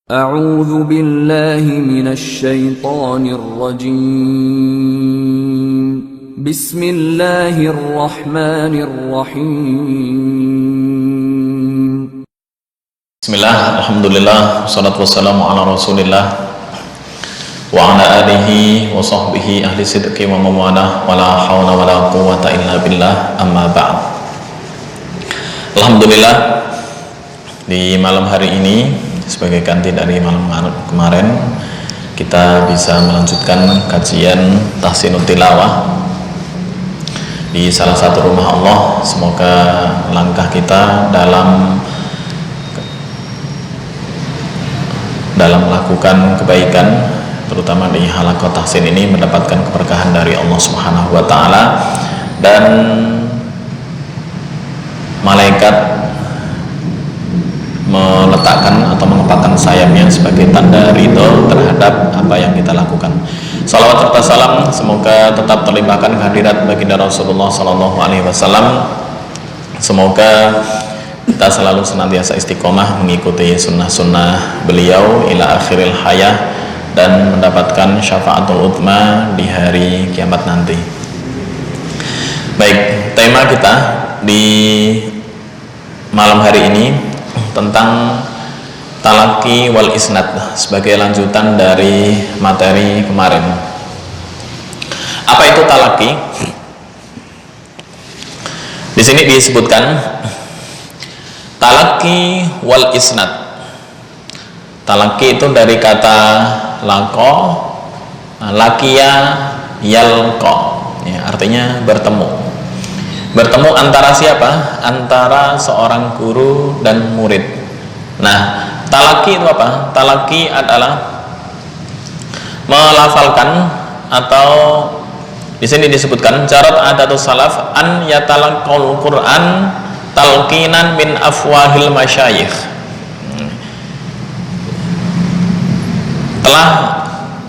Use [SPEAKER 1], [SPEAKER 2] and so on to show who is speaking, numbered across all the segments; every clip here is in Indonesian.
[SPEAKER 1] أعوذ بالله من الشيطان الرجيم بسم الله الرحمن الرحيم
[SPEAKER 2] Bismillah, alhamdulillah, wassalatu wassalamu ala rasulillah wa ala alihi wa sahbihi ahli sidqi wa mawalah wa la hawla wa la quwwata illa billah, amma ba'd. Alhamdulillah, di malam hari ini sebagai ganti dari malam kemarin kita bisa melanjutkan kajian Tahsinut Tilawah di salah satu rumah Allah. Semoga langkah kita dalam melakukan kebaikan, terutama di halaqah tahsin ini, mendapatkan keberkahan dari Allah Subhanahu wa taala, dan malaikat meletakkan atau mengepakkan sayapnya sebagai tanda ridho terhadap apa yang kita lakukan. Salawat serta salam semoga tetap terlimpahkan kehadirat baginda Rasulullah Sallallahu Alaihi Wasallam. Semoga kita selalu senantiasa istiqomah mengikuti sunnah-sunnah beliau ila akhiril hayah dan mendapatkan syafaatul utma di hari kiamat nanti. Baik, tema kita di malam hari ini tentang talaqi wal isnad sebagai lanjutan dari materi kemarin. Apa itu talaqi? Di sini disebutkan talaqi wal isnad. Talaqi itu dari kata laqo, laqiya yalqa, ya, artinya bertemu. Bertemu antara siapa? Antara seorang guru dan murid. Nah, talaqi itu apa? Talaqi adalah melafalkan, atau di sini disebutkan jarat adatus salaf an yatalaqal Quran talqinan min afwahil masyayikh. Telah,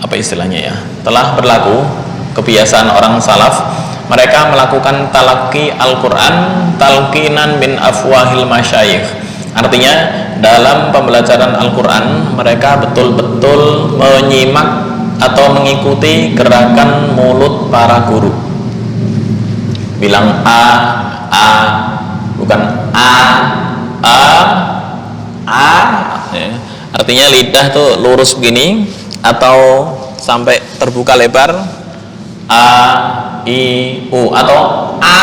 [SPEAKER 2] apa istilahnya ya? Telah berlaku kebiasaan orang salaf, mereka melakukan talaqi Al-Quran talqinan min afwahil masyayikh. Artinya dalam pembelajaran Al-Quran mereka betul-betul menyimak atau mengikuti gerakan mulut para guru. Bilang a, bukan a, ya. Artinya lidah tuh lurus begini atau sampai terbuka lebar, a, i, u, atau a.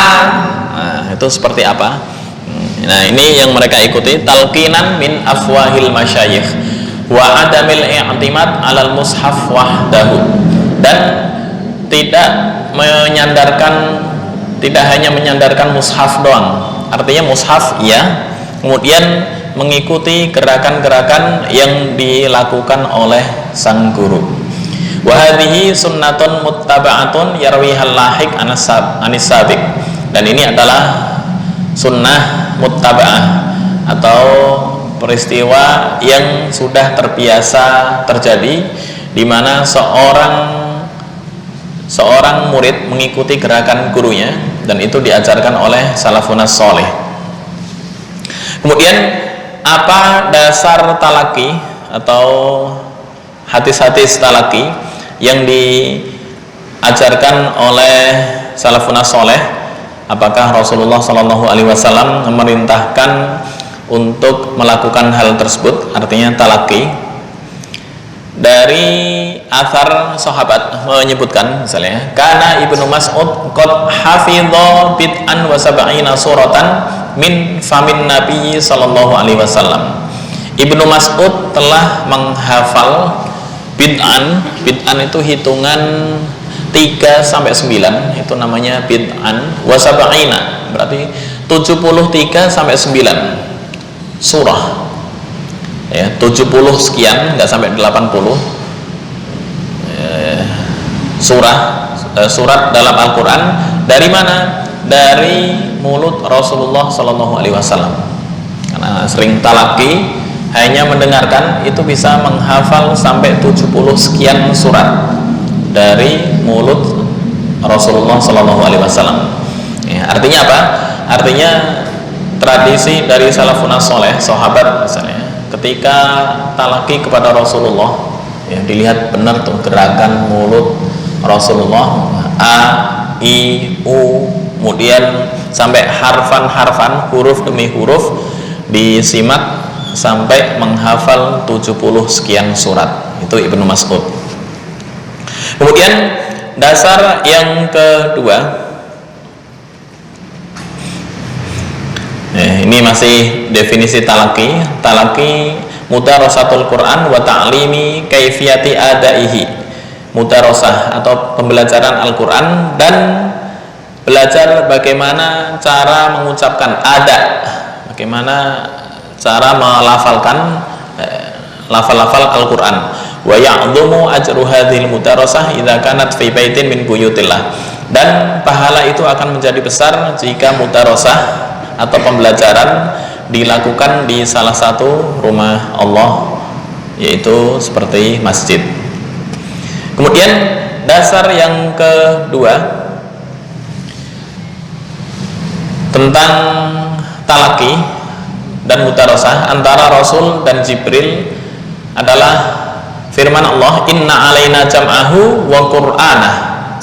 [SPEAKER 2] Nah, itu seperti apa? Nah, ini yang mereka ikuti, talqinan min afwahil masyayikh wa adamil i'timad 'alal mushaf wahdahu, dan tidak hanya menyandarkan mushaf doang. Artinya mushaf ya, kemudian mengikuti gerakan-gerakan yang dilakukan oleh sang guru. Wa hadhihi sunnatun muttaba'atun yarwihal lahiq anis sabiq, dan ini adalah sunnah muttaba'ah atau peristiwa yang sudah terbiasa terjadi, di mana seorang murid mengikuti gerakan gurunya, dan itu diajarkan oleh salafunas soleh. Kemudian apa dasar talaqi atau hadis-hadis talaqi yang diajarkan oleh salafunas soleh? Apakah Rasulullah Shallallahu Alaihi Wasallam memerintahkan untuk melakukan hal tersebut, artinya talaqi? Dari athar sahabat menyebutkan, misalnya, karena Ibnu Mas'ud qad hafidha bid'an wa sab'ina suratan min famin Nabi Sallallahu Alaihi Wasallam. Ibnu Mas'ud telah menghafal bid'an itu hitungan 3 sampai 9, itu namanya bid'an, wa sab'ina berarti 73 sampai 9 surah. Ya, 70 sekian, enggak sampai 80 surat dalam Al-Quran. Dari mana? Dari mulut Rasulullah Sallallahu Alaihi Wasallam. Karena sering talaqi, hanya mendengarkan, itu bisa menghafal sampai 70 sekian surat dari mulut Rasulullah Sallallahu Alaihi Wasallam. Ya, artinya apa? Artinya tradisi dari salafun soleh, sahabat misalnya, ketika talaki kepada Rasulullah, ya, dilihat benar tuh gerakan mulut Rasulullah, a, i, u, kemudian sampai harfan-harfan, huruf demi huruf disimak sampai menghafal 70 sekian surat. Itu Ibnu Mas'ud. Kemudian dasar yang kedua, ini masih definisi talaki. Talaki mudarasatul Quran wa ta'limi kaifiyati adaihi. Mudarasah atau pembelajaran Al-Quran dan belajar bagaimana cara mengucapkan ada, bagaimana cara melafalkan lafal-lafal Al-Quran. Wa ya'dhumu ajru hadhil mudarasah idza kanat fi baitin min buyutillah. Dan pahala itu akan menjadi besar jika mudarasah atau pembelajaran dilakukan di salah satu rumah Allah, yaitu seperti masjid. Kemudian dasar yang kedua tentang talaki dan mudarasah antara Rasul dan Jibril adalah firman Allah, inna alaina jam'ahu wa qur'anah.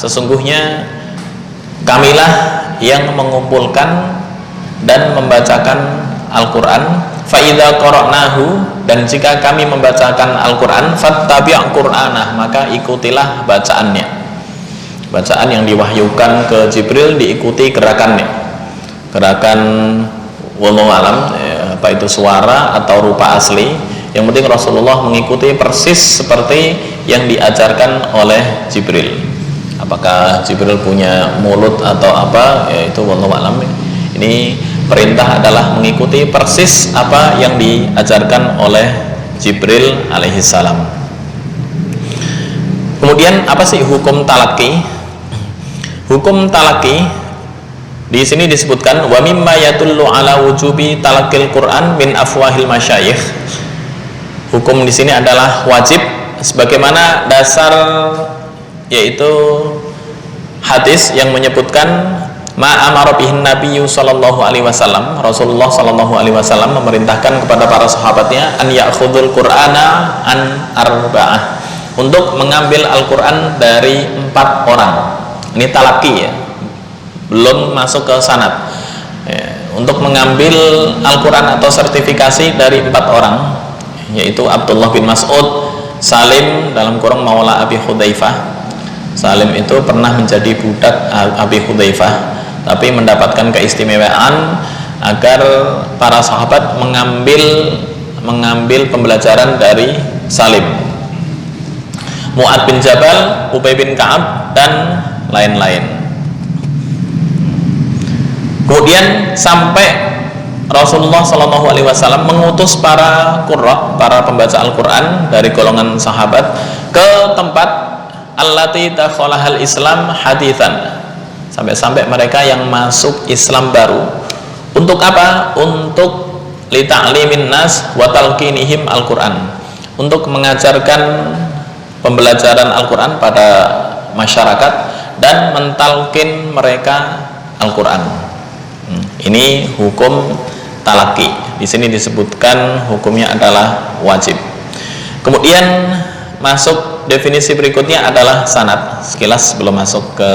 [SPEAKER 2] Sesungguhnya kamilah yang mengumpulkan dan membacakan Al-Quran. Fa'idha qara'nahu, dan jika kami membacakan Al-Quran, fattabi' qur'anah, maka ikutilah bacaannya. Bacaan yang diwahyukan ke Jibril diikuti gerakannya, gerakan wallahu alam, apa itu suara atau rupa asli. Yang penting Rasulullah mengikuti persis seperti yang diajarkan oleh Jibril. Apakah Jibril punya mulut atau apa, yaitu wallahu alam. Ini perintah adalah mengikuti persis apa yang diajarkan oleh Jibril alaihissalam. Kemudian apa sih hukum talaki? Hukum talaki di sini disebutkan wa mimma yadullu ala wujubi talaqil Quran min afwahil masyayikh. Hukum di sini adalah wajib sebagaimana dasar, yaitu hadis yang menyebutkan ma amara bihin nabiyyu sallallahu alaihi wasallam. Rasulullah sallallahu alaihi wasallam memerintahkan kepada para sahabatnya an ya'khudul qur'ana an arba'ah, untuk mengambil Al-Qur'an dari 4 orang. Ini talaki ya, belum masuk ke sanad ya. Untuk mengambil Al-Quran atau sertifikasi dari 4 orang, yaitu Abdullah bin Mas'ud, Salim dalam kurung maula Abi Hudzaifah. Salim itu pernah menjadi budak Abi Hudzaifah, tapi mendapatkan keistimewaan agar para sahabat mengambil pembelajaran dari Salim. Mu'ad bin Jabal, Ubay bin Ka'ab, dan lain-lain. Kemudian sampai Rasulullah SAW mengutus para qurra, para pembaca Al-Quran dari golongan sahabat, ke tempat allati dakhalahal Islam hadithan, sampai-sampai mereka yang masuk Islam baru. Untuk apa? Untuk lita'limin nas wa talqinihim Al-Quran, untuk mengajarkan pembelajaran Al-Quran pada masyarakat dan mentalkin mereka Al-Quran. Ini hukum talaki. Di sini disebutkan hukumnya adalah wajib. Kemudian masuk definisi berikutnya adalah sanad. Sekilas sebelum masuk ke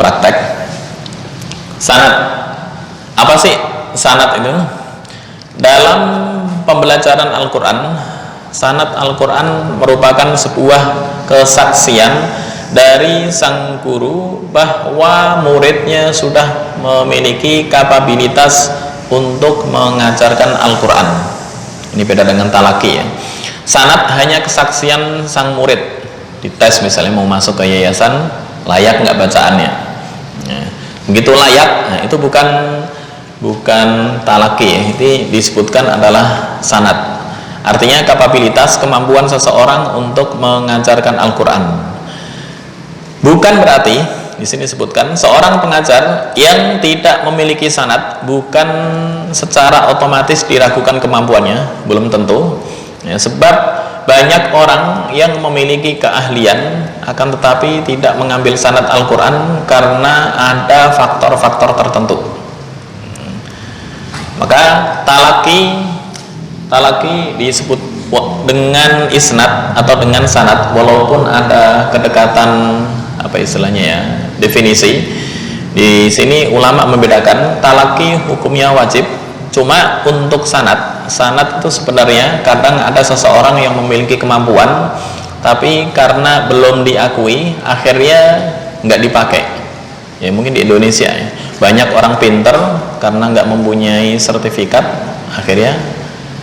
[SPEAKER 2] praktek. Sanad. Apa sih sanad itu? Dalam pembelajaran Al-Quran, sanad Al-Quran merupakan sebuah kesaksian dari sang guru bahwa muridnya sudah memiliki kapabilitas untuk mengajarkan Al-Quran. Ini beda dengan talaki ya. Sanad hanya kesaksian sang murid. Dites misalnya mau masuk ke yayasan, layak nggak bacaannya. Begitu layak, nah itu bukan talaki ya. Ini disebutkan adalah sanad. Artinya kapabilitas, kemampuan seseorang untuk mengajarkan Al-Quran. Bukan berarti di sini disebutkan seorang pengajar yang tidak memiliki sanad bukan secara otomatis diragukan kemampuannya, belum tentu. Ya, sebab banyak orang yang memiliki keahlian akan tetapi tidak mengambil sanad Al-Quran karena ada faktor-faktor tertentu. Maka talaki disebut dengan isnad atau dengan sanad, walaupun ada kedekatan apa istilahnya ya, definisi. Di sini ulama membedakan talaki hukumnya wajib, cuma untuk sanad itu sebenarnya kadang ada seseorang yang memiliki kemampuan tapi karena belum diakui akhirnya nggak dipakai. Ya mungkin di Indonesia ya, banyak orang pinter karena nggak mempunyai sertifikat akhirnya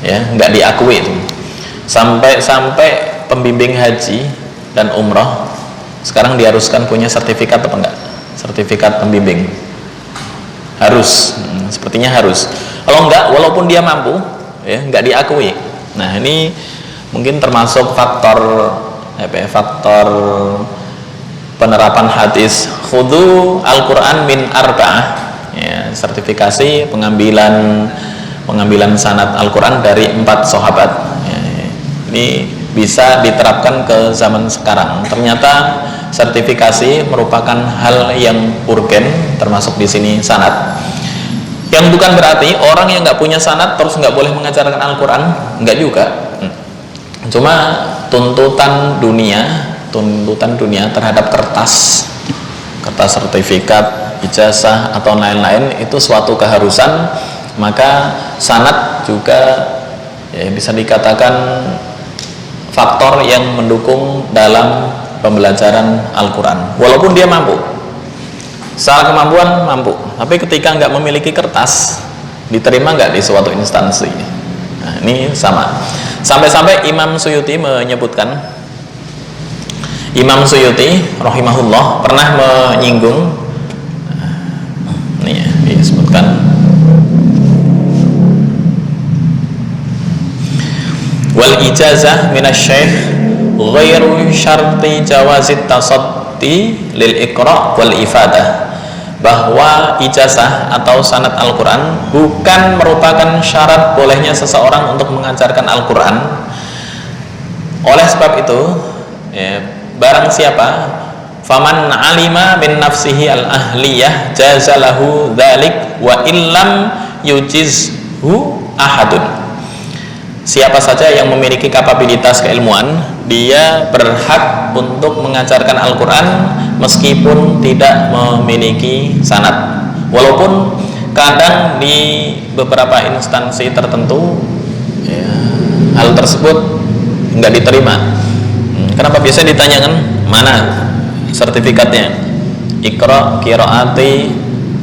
[SPEAKER 2] ya nggak diakui itu. Sampai pembimbing haji dan umroh sekarang diharuskan punya sertifikat apa enggak? Sertifikat pembimbing harus, sepertinya harus. Kalau enggak, walaupun dia mampu ya enggak diakui. Nah ini mungkin termasuk faktor faktor penerapan hadis khudhu Al-Quran min arba'ah ya, sertifikasi pengambilan sanad Al-Quran dari 4 sahabat ya, ini bisa diterapkan ke zaman sekarang. Ternyata sertifikasi merupakan hal yang urgen, termasuk di sini sanad. Yang bukan berarti orang yang nggak punya sanad terus nggak boleh mengajarkan Al-Quran, nggak juga. Cuma tuntutan dunia terhadap kertas sertifikat, ijazah atau lain-lain itu suatu keharusan, maka sanad juga ya, bisa dikatakan faktor yang mendukung dalam pembelajaran Al-Quran. Walaupun dia mampu, secara kemampuan mampu, tapi ketika nggak memiliki kertas, diterima nggak di suatu instansi. Nah, ini sama. Sampai-sampai Imam Suyuti menyebutkan, Imam Suyuti rahimahullah pernah menyinggung, nih ya, disebutkan, wal ijazah minasyaikh ghairu syarti jawazit tasaddi lil iqra wal ifadah, bahwa ijazah atau sanad Al-Quran bukan merupakan syarat bolehnya seseorang untuk mengajarkan Al-Quran. Oleh sebab itu ya, barang siapa faman alima min nafsihi al-ahliyah jazalahu dzalik wa illam yujizhu ahadun, siapa saja yang memiliki kapabilitas keilmuan, dia berhak untuk mengajarkan Al-Quran meskipun tidak memiliki sanad. Walaupun kadang di beberapa instansi tertentu ya, hal tersebut nggak diterima. Kenapa? Biasanya ditanyakan mana sertifikatnya, Iqra, Qiraati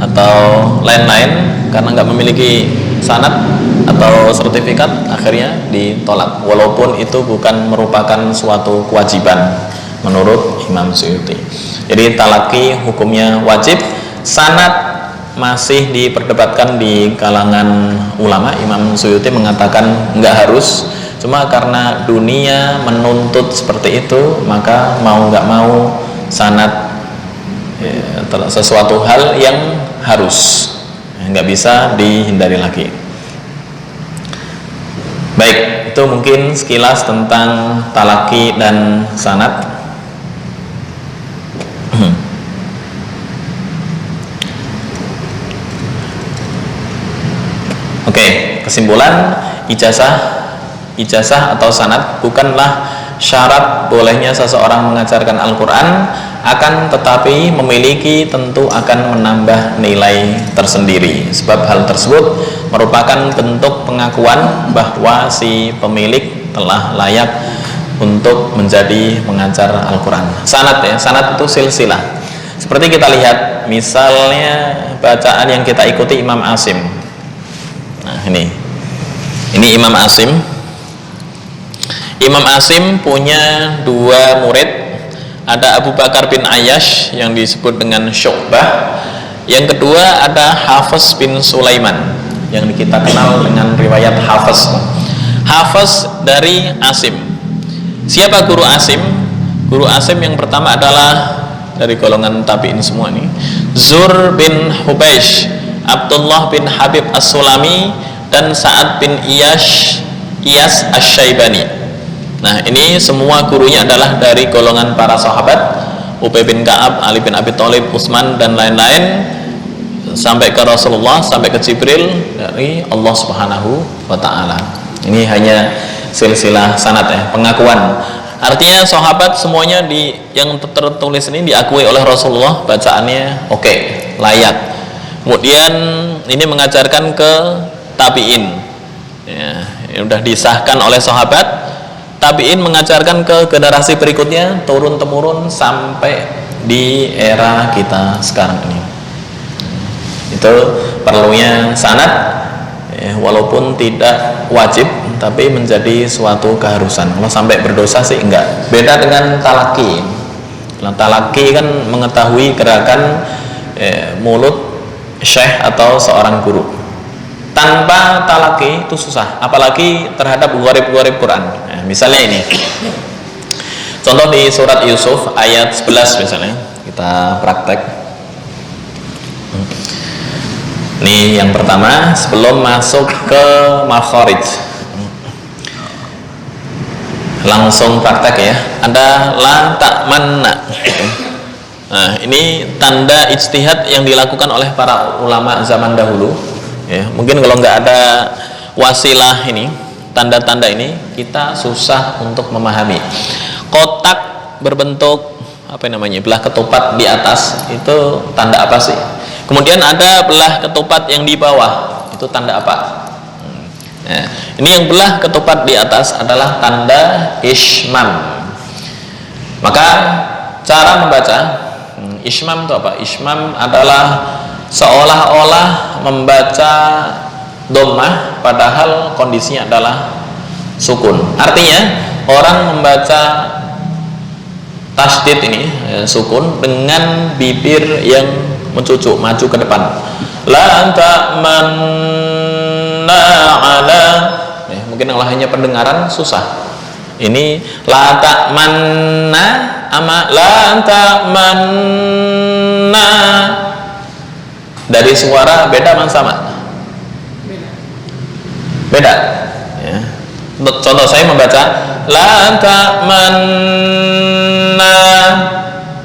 [SPEAKER 2] atau lain-lain, karena nggak memiliki sanad atau sertifikat akhirnya ditolak, walaupun itu bukan merupakan suatu kewajiban menurut Imam Suyuti. Jadi talaki hukumnya wajib, sanad masih diperdebatkan di kalangan ulama. Imam Suyuti mengatakan nggak harus, cuma karena dunia menuntut seperti itu, maka mau nggak mau sanad ya, sesuatu hal yang harus, nggak bisa dihindari lagi. Baik, itu mungkin sekilas tentang talaki dan sanad. Oke, kesimpulan, ijazah atau sanad bukanlah syarat bolehnya seseorang mengajarkan Al-Quran, akan tetapi memiliki tentu akan menambah nilai tersendiri, sebab hal tersebut merupakan bentuk pengakuan bahwa si pemilik telah layak untuk menjadi pengajar Al-Quran. Sanad ya, sanad itu silsilah. Seperti kita lihat misalnya bacaan yang kita ikuti Imam Asim. Nah ini Imam Asim. Imam Asim punya 2 murid. Ada Abu Bakar bin Ayyash yang disebut dengan Syu'bah. Yang kedua ada Hafiz bin Sulaiman yang kita kenal dengan riwayat Hafiz. Hafiz dari Asim. Siapa guru Asim? Guru Asim yang pertama adalah dari golongan tabi'in semua nih, Zur bin Hubeish, Abdullah bin Habib As-Sulami, dan Sa'ad bin Iyas Asy-Syaibani. Nah ini semua gurunya adalah dari golongan para sahabat, Ubay bin Ka'ab, Ali bin Abi Thalib, Utsman dan lain-lain. sampai ke Rasulullah, sampai ke Jibril dari Allah Subhanahu wa taala. Ini hanya silsilah sanad ya, pengakuan. Artinya sahabat semuanya yang tertulis ini diakui oleh Rasulullah, bacaannya oke, layak. Kemudian ini mengajarkan ke tabi'in. Ya, sudah disahkan oleh sahabat, tabi'in mengajarkan ke generasi berikutnya, turun temurun sampai di era kita sekarang ini. Itu perlunya sanad ya, walaupun tidak wajib tapi menjadi suatu keharusan. Kalau sampai berdosa sih enggak. Beda dengan talaki. Nah, talaki kan mengetahui gerakan mulut syekh atau seorang guru. Tanpa talaki itu susah, apalagi terhadap gharib-gharib Quran. Nah, misalnya ini. Contoh di surat Yusuf ayat 11 misalnya. Kita praktek. Ini yang pertama sebelum masuk ke makharij. Langsung praktek ya. Ada la ta'manna. Nah, ini tanda ijtihad yang dilakukan oleh para ulama zaman dahulu. Ya, mungkin kalau nggak ada wasilah ini, tanda-tanda ini kita susah untuk memahami. Kotak berbentuk apa namanya? Belah ketupat di atas itu tanda apa sih? Kemudian ada belah ketupat yang di bawah, itu tanda apa? Nah, ini yang belah ketupat di atas adalah tanda ismam. Maka cara membaca ismam itu apa? Ismam adalah seolah-olah membaca dhammah padahal kondisinya adalah sukun. Artinya orang membaca tasdid ini sukun dengan bibir yang mencucuk maju ke depan. La ta'manna ala. Mungkin kalau hanya pendengaran susah. Ini la ta'manna ama la ta'manna. Dari suara beda mana sama? Beda. Ya. Contoh saya membaca la ta'manna.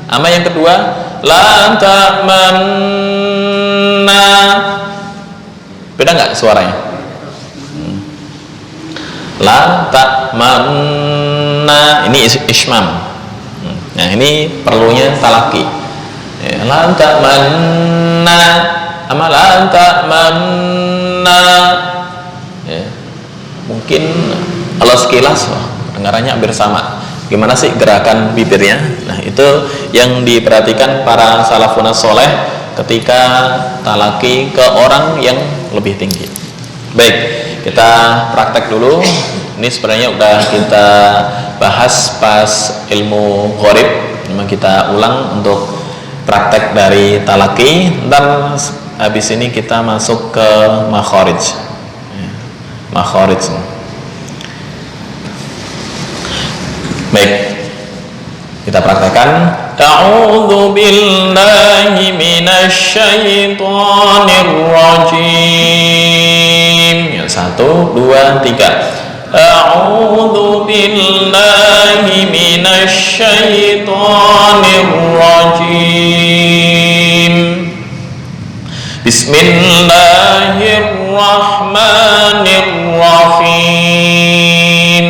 [SPEAKER 2] Ama yang kedua la ta'manna. Beda nggak suaranya? La ta'manna. Ini ismam. Nah, ini perlunya talaki. La ta'manna ama la ta'manna. Ya. Mungkin kalau sekilas dengarannya hampir sama. Gimana sih gerakan bibirnya? Nah, itu yang diperhatikan para salafun soleh ketika talaki ke orang yang lebih tinggi. Baik, kita praktek dulu. Ini sebenarnya udah kita bahas pas ilmu gharib. Memang kita ulang untuk praktek dari talaki. Dan habis ini kita masuk ke makharij. Makharij. Baik, kita praktekkan. A'udzu billahi minasy syaithanir rajim. Ya, 1, 2, 3. A'udzu billahi minasy syaithanir rajim. Bismillahirrahmanirrahim.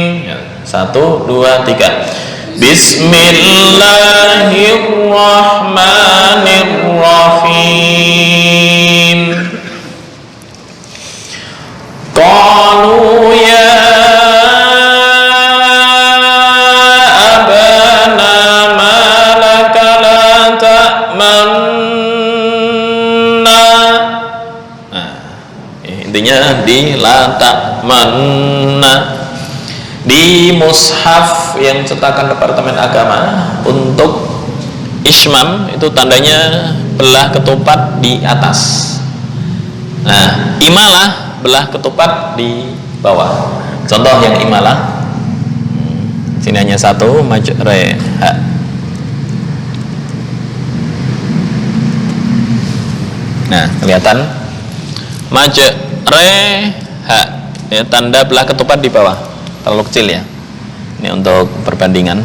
[SPEAKER 2] 1, 2, 3. Bismillahirrahmanirrahim. Qalu ya abana malaka la ta'manna. Nah, intinya di la ta'manna. Di mushaf yang cetakan Departemen Agama untuk ismam itu tandanya belah ketupat di atas. Nah, imalah belah ketupat di bawah. Contoh yang imalah. Sini hanya 1 majre ha. Nah, kelihatan majre ha. Ya, tanda belah ketupat di bawah. Terlalu kecil ya. Ini untuk perbandingan.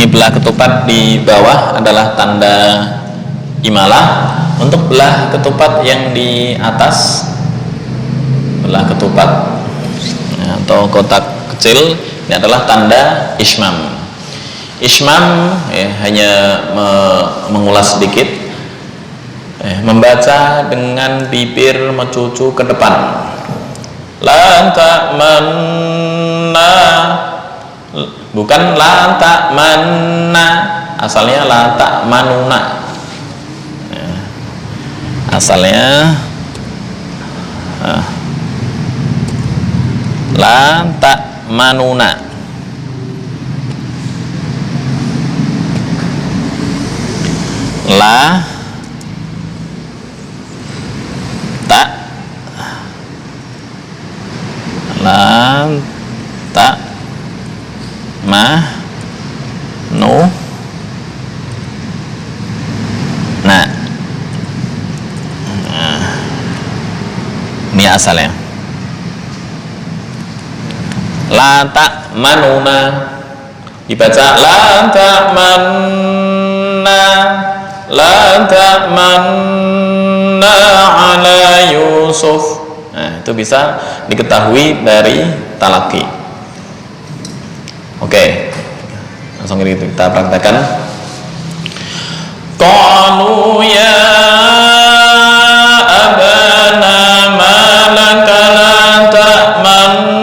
[SPEAKER 2] Ini belah ketupat di bawah adalah tanda imalah. Untuk belah ketupat yang di atas, belah ketupat atau kotak kecil, ini adalah tanda ismam. Ismam ya, hanya mengulas sedikit, membaca dengan bibir mencucu ke depan. La ta'manna, bukan la ta'manna, asalnya la ta'manuna. Asalnya la ta'manuna. La ta ma nu na. Ini asalnya la ta'manuna, dibaca la ta'manna, la ta'manna ala Yusuf. Nah, itu bisa diketahui dari talaki. Oke, langsung kita praktekkan. Qalu ya abana ma laka la ta'manna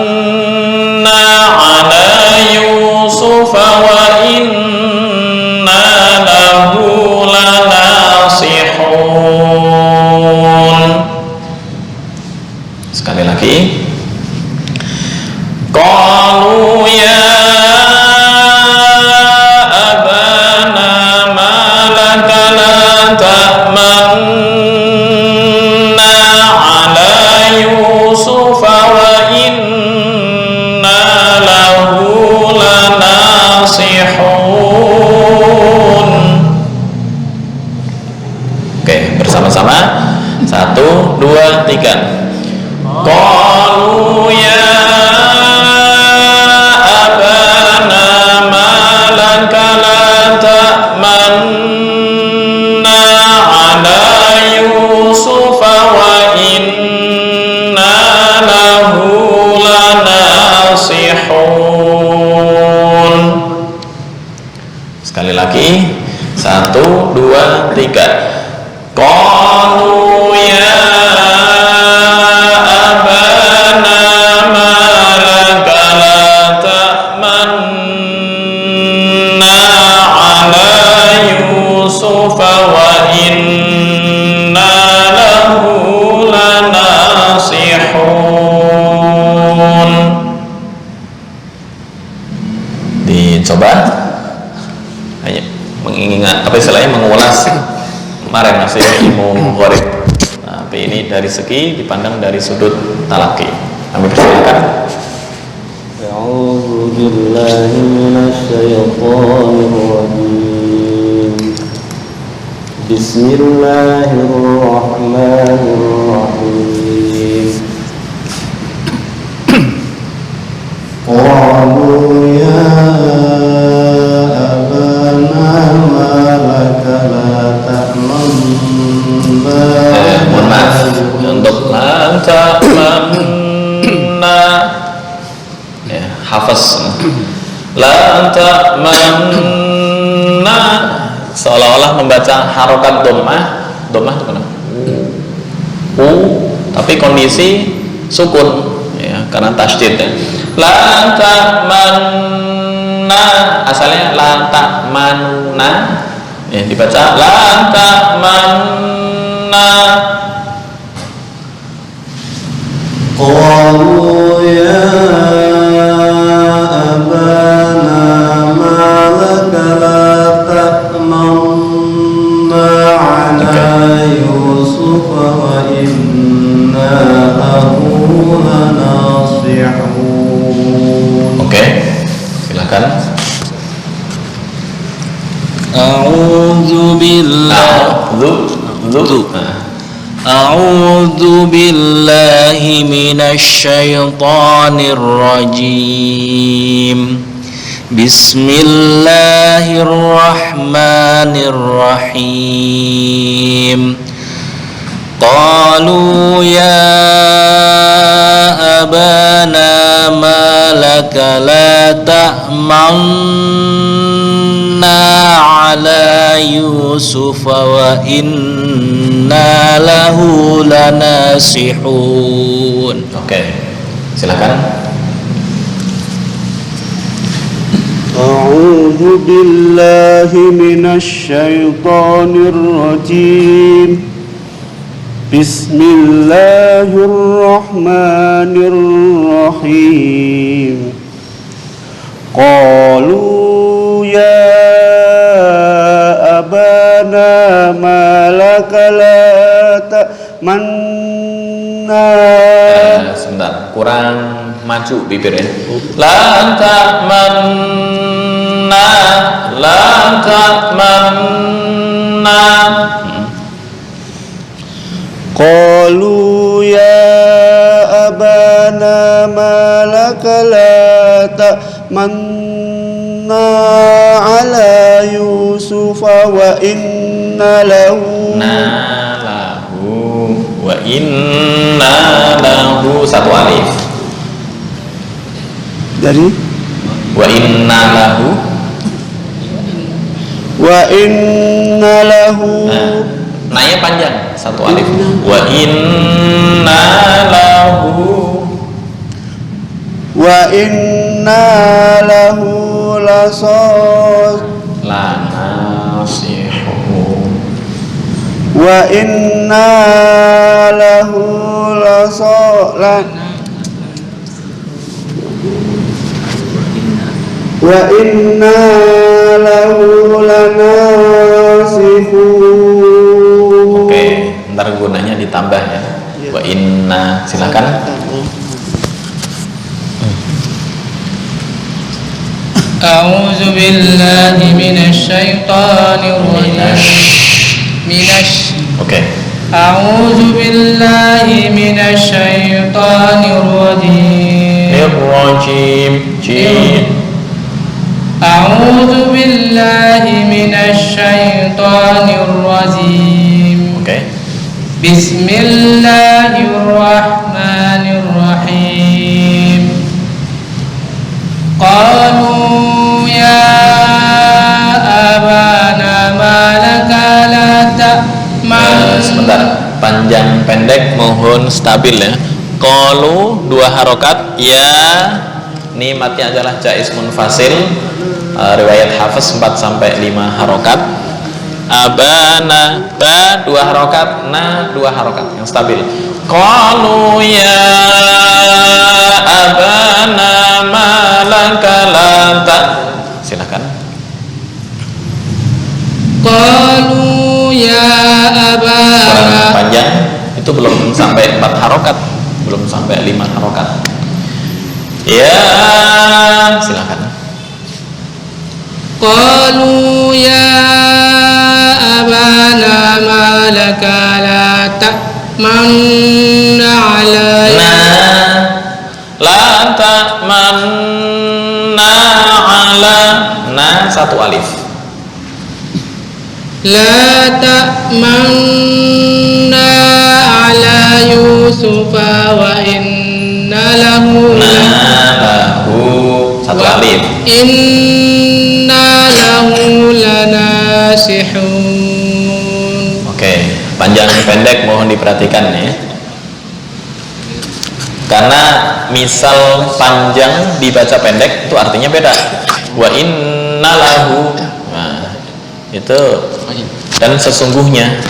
[SPEAKER 2] ala Yusuf wa inna lahu lanasihun. Sekali lagi. Qalu ya abana ma laka la ta'manna ala Yusuf wa inna lahu lanasihun. Oke, bersama-sama. 1, 2, 3. Qalu ya abana ma laka la ta'manna ala Yusuf wa inna lahu lanasihun. Sekali lagi. 1, 2, 3. Qalu ya wa inna lahu lanasihun. Dicoba. Ayo, mengingat apa istilahnya, mengulas kemarin masih ilmu gharib. Tapi ini dari segi dipandang dari sudut talaki. Kami persilakan.
[SPEAKER 3] A'udzu billahi minasyaitonir rajim. Bismillahirrahmanirrahim. Qalu ya abana ma laka la ta'manna.
[SPEAKER 2] Mohon maaf untuk la ta'manna, ya, hafaz. La ta'manna seolah-olah membaca harokat dhammah. Dhammah itu kenapa? Tapi kondisi sukun, ya, karena tasydid, ya. La ta'manna, asalnya la ta'manuna, ya, dibaca la ta'manna.
[SPEAKER 3] Qalu ya abana ma laka la ta'manna ala Yusuf wa inna lahu lanasihun.
[SPEAKER 2] Oke, silakan.
[SPEAKER 3] A'udzu billahi minasy syaithanir rajim.
[SPEAKER 4] Bismillahirrahmanirrahim. Qalu ya abana ma laka la ta'manna ala Yusuf wa inna lahu lanasihun.
[SPEAKER 2] Oke, silakan.
[SPEAKER 3] A'udzu billahi minasy syaithanir rajim. Bismillahirrahmanirrahim. Qalu ya abana ma laka la ta'manna.
[SPEAKER 2] Sebentar, kurang maju bibirnya. La ta'manna, la ta'manna.
[SPEAKER 3] Qalu ya abana ma laka la ta'manna ala Yusuf wa inna lahu
[SPEAKER 2] Wa inna lahu satu alif.
[SPEAKER 3] Dari
[SPEAKER 2] Wa inna lahu. Nanya panjang satu alif. Wa inna lahu lanasihun. Oke, ntar gunanya ditambah ya. Wa inna, silakan.
[SPEAKER 4] A'udzu billahi minasy syaithanir rajim.
[SPEAKER 2] Oke.
[SPEAKER 4] A'udzu billahi minasy syaithanir rajim. A'udzu billahi minasy syaithanir rajim.
[SPEAKER 2] Oke.
[SPEAKER 4] Bismillahirrahmanirrahim. Qalu ya abana ma laka la ta'man.
[SPEAKER 2] Sebentar, panjang pendek mohon stabil ya. Qalu dua harokat, ya ini matnya adalah jaiz munfasil. Riwayat Hafiz 4 sampai 5 harokat. Abana ba dua harokat, na dua harokat yang stabil. Qalu ya abana ma laka la ta. Silakan.
[SPEAKER 4] Qalu ya abana.
[SPEAKER 2] Panjang itu belum sampai 4 harokat, belum sampai 5 harokat. Ya, silakan.
[SPEAKER 4] Qalu ya abana ma laka la ta'manna alayna.
[SPEAKER 2] La ta'manna ala. Na satu alif.
[SPEAKER 4] La ta'manna ala Yusuf wa inna lahu.
[SPEAKER 2] Satu alif.
[SPEAKER 4] Inna lahu lanasihun.
[SPEAKER 2] Oke, panjang pendek mohon diperhatikan ya. Karena misal panjang dibaca pendek itu artinya beda. Wa inna lahu. Nah, itu dan sesungguhnya.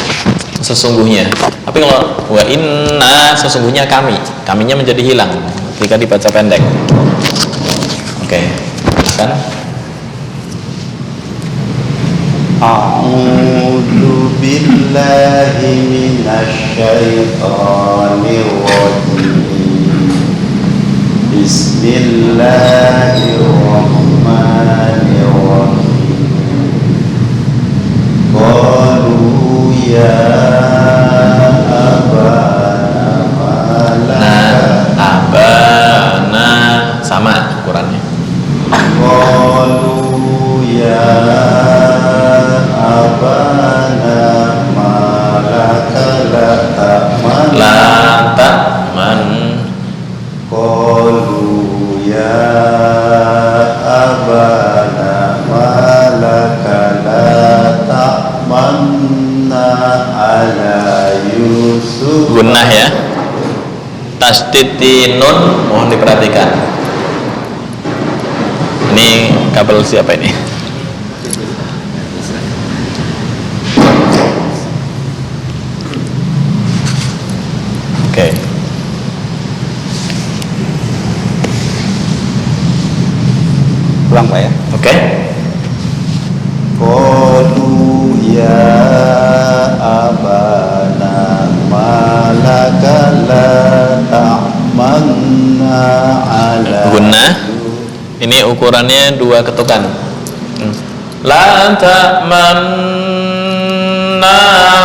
[SPEAKER 2] Tapi kalau wa inna sesungguhnya kaminya menjadi hilang ketika dibaca pendek. Oke, silakan.
[SPEAKER 3] A'udzu billahi minasy syaithanir rajim. Bismillahirrahmanirrahim. Qalu ya
[SPEAKER 2] Abana sama ukurannya.
[SPEAKER 3] Qalu
[SPEAKER 2] gunnah ya. Tasdid di nun mohon diperhatikan. Ini kabel siapa ini? Oke.
[SPEAKER 3] Ulang Pak ya.
[SPEAKER 2] Oke.
[SPEAKER 3] Qalu ya abana malaka la ta'manna ala
[SPEAKER 2] Gunnah. Ini ukurannya 2 ketukan. La ta'manna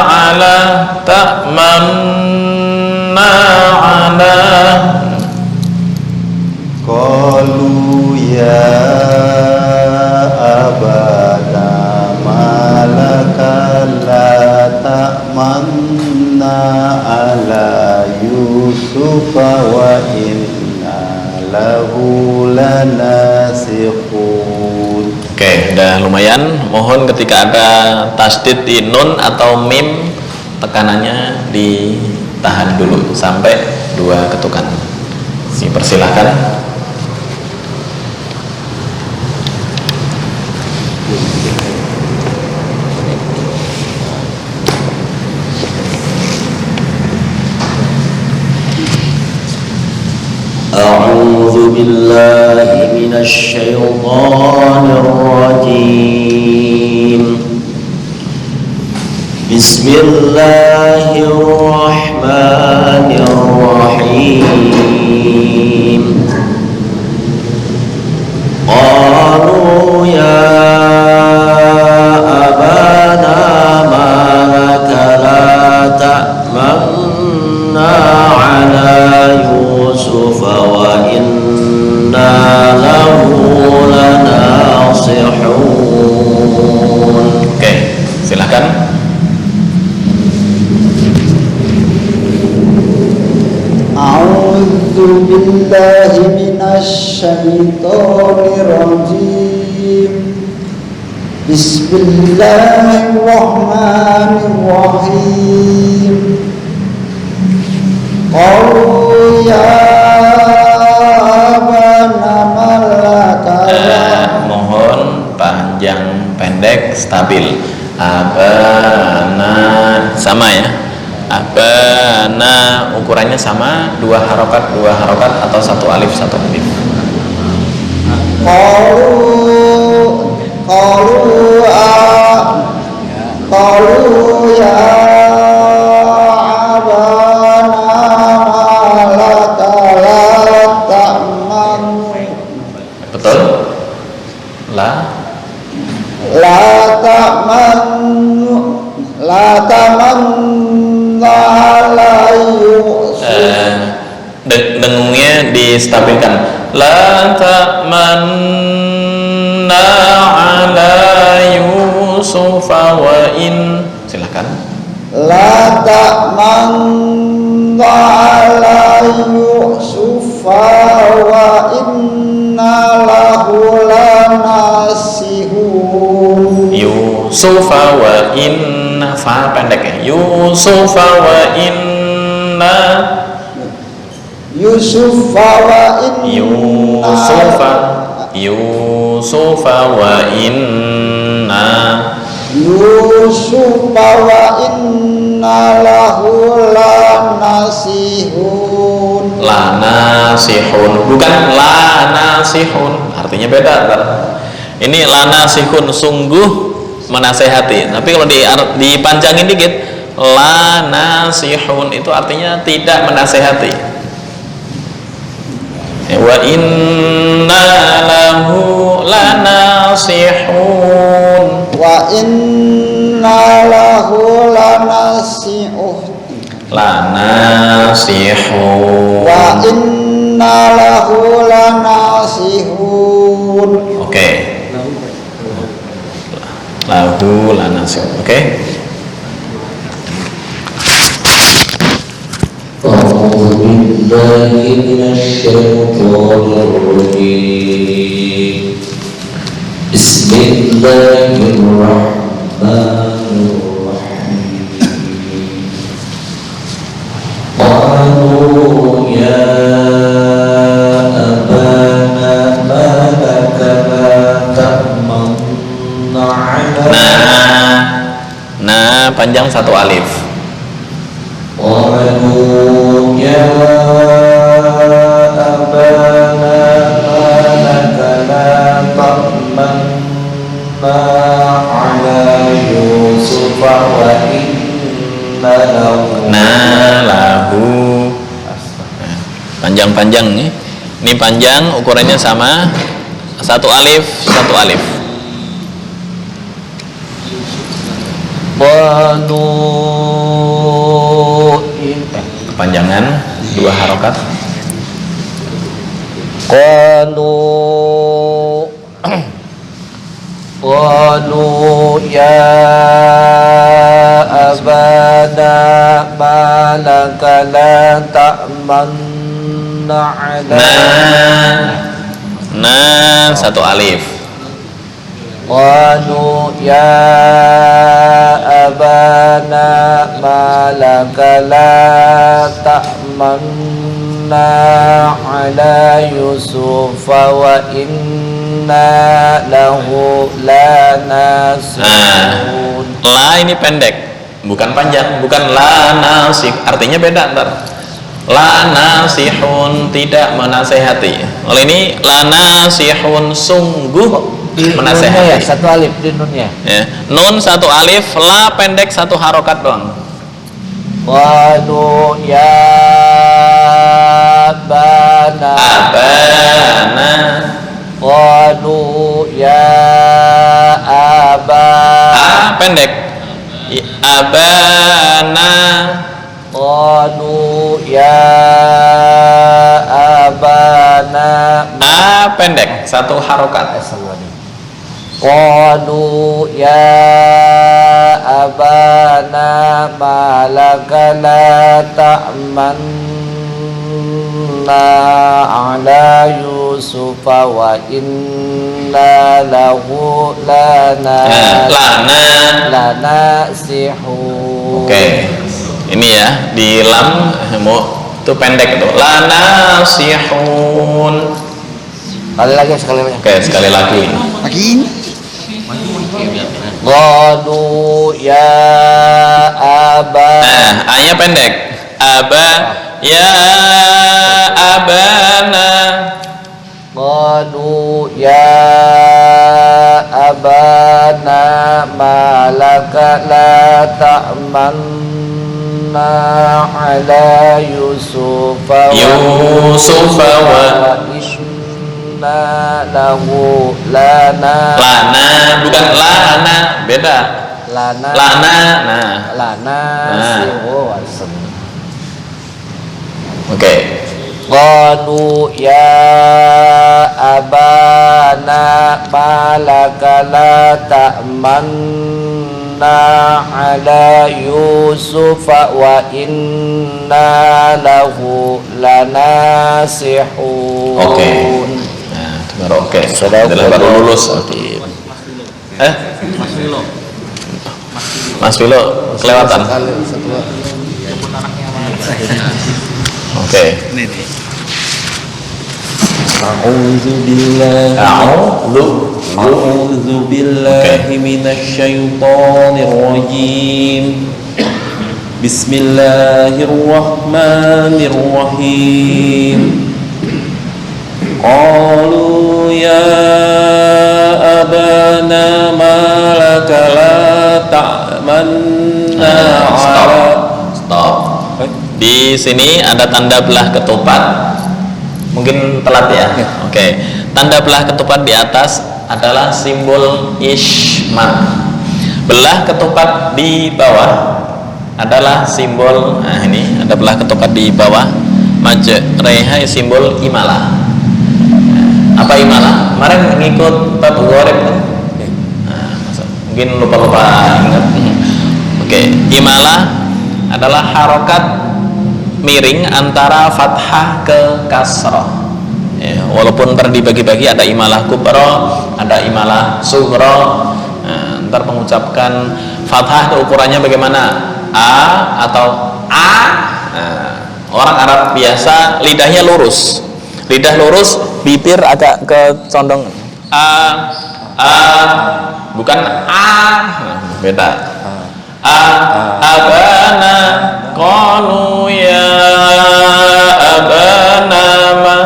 [SPEAKER 2] ala ta'manna ala.
[SPEAKER 3] Qalu ya abana malaka la ta'manna ala Yusuf wa inna lahu lanasikhun.
[SPEAKER 2] Oke, udah lumayan. Mohon ketika ada tasdid di nun atau mim, tekanannya ditahan dulu sampai 2 ketukan. Persilahkan.
[SPEAKER 3] أعوذ بالله من الشيطان الرجيم بسم الله الرحمن الرحيم قالوا يا أبانا ما لك لا تأمنا على يوسف وإنا له لناصحون.
[SPEAKER 2] Oke, silakan.
[SPEAKER 3] A'udzu billahi minasyaitonir rajim. Bismillahirrahmanirrahim. Qalu ya abana malaka.
[SPEAKER 2] Mohon panjang pendek stabil. Abana sama ya. Abana ukurannya sama, 2 harokat atau 1 alif 1 alif.
[SPEAKER 3] Qalu ya abana malaka la ta'manna.
[SPEAKER 2] Betul? La
[SPEAKER 3] ta'manna ala Yusuf.
[SPEAKER 2] dengungnya distabilkan. La ta'manna ala Yusuf wa in. Silakan.
[SPEAKER 3] La ta'manna ala Yusuf wa inna lahu lanasihun.
[SPEAKER 2] Yusuf wa inna, fa pendek ya. Yusuf wa inna.
[SPEAKER 3] Yusuf wa inna.
[SPEAKER 2] Yusuf wa inna.
[SPEAKER 3] Yusuf wa inna lahu lanasihun.
[SPEAKER 2] Lanasihun, bukan lanasihun, artinya beda. Ini lanasihun, sungguh menasehati. Tapi kalau dipanjangin dikit, lanasihun itu artinya tidak menasehati. Wa inna lahu lanasihun.
[SPEAKER 3] Wa inna lahu lanasihun.
[SPEAKER 2] Lanasihun.
[SPEAKER 3] Wa inna lahu lanasihun.
[SPEAKER 2] Oke. Lahu lanasihun. Oke.
[SPEAKER 5] أعوذ بالله من الشيطان الرجيم بسم الله الرحمن الرحيم
[SPEAKER 2] panjang satu alif.
[SPEAKER 5] قالوا يا أبانا ما لك لا تأمنا على يوسف وإنا له
[SPEAKER 2] Lahu. Panjang-panjang nih. Ini panjang, ukurannya sama, satu alif, satu alif. Kepanjangan dua harokat.
[SPEAKER 3] Qalu ya abana ma laka la ta'manna
[SPEAKER 2] Nah, satu alif.
[SPEAKER 3] Qalu ya abana ma laka la ta'manna ala Yusuf wa inna lahu lanasihun.
[SPEAKER 2] La ini pendek, bukan panjang, bukan la nasih. Artinya beda ntar. La nasihun, tidak menasehati. Kalau ini la nasihun, sungguh menasehati.
[SPEAKER 3] Ya, satu alif di nunnya.
[SPEAKER 2] Ya. Nun satu alif, la pendek satu harokat doang.
[SPEAKER 3] Qalu ya abana Qalu ya abana
[SPEAKER 2] Pendek. Abana.
[SPEAKER 3] Qalu ya abana
[SPEAKER 2] Pendek satu harokat.
[SPEAKER 3] Qalu ya abana ma laka la ta'manna ala Yusuf wa inna lahu lanasihun.
[SPEAKER 2] Oke. Ini ya di lam itu pendek itu. Lanasihun.
[SPEAKER 3] Sekali lagi.
[SPEAKER 2] Oke, sekali lagi.
[SPEAKER 3] Qalu ya abana
[SPEAKER 2] A-nya pendek. Ya abana.
[SPEAKER 3] Qalu ya abana ma laka la ta'manna ala Yusuf wa inna lahu lana
[SPEAKER 2] Bukan lana, beda.
[SPEAKER 3] lana
[SPEAKER 2] Oke.
[SPEAKER 3] Qalu ya abana ma laka la ta'manna ala Yusuf wa inna lahu lanasihun.
[SPEAKER 2] Oke. Nah, baru oke. Adalah baru lulus. Mas Wilo kelewatan. Oke.
[SPEAKER 5] أعوذ بالله من الشيطان الرجيم بسم الله الرحمن الرحيم قالوا يا أبانا ما لك لا تأمنا على
[SPEAKER 2] Stop. Di sini ada tanda belah ketupat. Mungkin telat ya. Oke. Tanda belah ketupat di atas adalah simbol ismat. Belah ketupat di bawah adalah simbol, nah ini ada belah ketupat di bawah, majreha simbol imalah. Apa imalah? Kemarin ngikut bab goreb kan? Nah, mungkin lupa ingat. Oke, imalah adalah harokat miring antara fathah ke kasrah. Ya, walaupun dibagi-bagi, ada imalah kubro, ada imalah sugro. Nah, ntar mengucapkan fathah itu ukurannya bagaimana? A atau A. Nah, orang Arab biasa lidahnya lurus, lidah lurus, bibir agak ke condong. A, bukan A. Nah, beda. abana, qalu ya abana ma.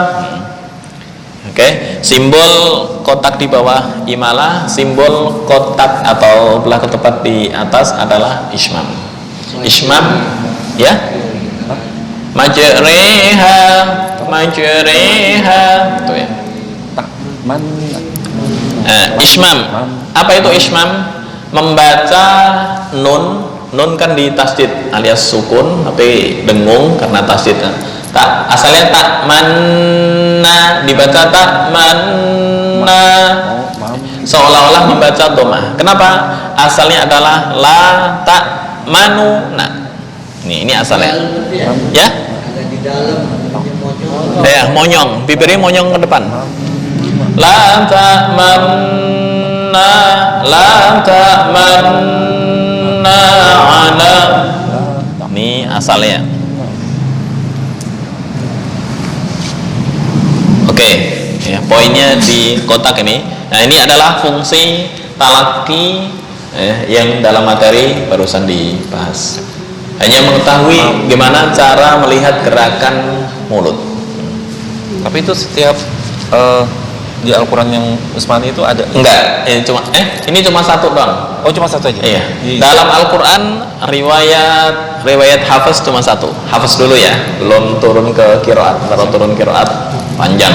[SPEAKER 2] Oke, simbol kotak di bawah imalah, simbol kotak atau belah ketupat di atas adalah ismam. Ismam, ya. Majriha, majriha, itu ya. Ismam. Apa itu ismam? Membaca nun kan di tasdid alias sukun tapi dengung karena tasdid. Tak, asalnya tak manna, dibaca tak manna, seolah-olah membaca domah. Kenapa? Asalnya adalah la tak manu. Nah, ini asalnya. Ya? Ya, monyong, bibirnya monyong ke depan. La tak manna, la tak manna ala. Ini asalnya. Oke, ya, poinnya di kotak ini. Nah, ini adalah fungsi talaki yang dalam materi barusan dibahas. Hanya mengetahui gimana cara melihat gerakan mulut.
[SPEAKER 5] Tapi itu setiap di Al-Quran yang Usmani itu ada?
[SPEAKER 2] Enggak, ini cuma satu doang.
[SPEAKER 5] Oh, cuma satu aja?
[SPEAKER 2] Iya. Dalam Al-Quran riwayat Hafiz cuma satu. Hafiz dulu ya, belum turun ke qiraat. Kalau turun qiraat panjang.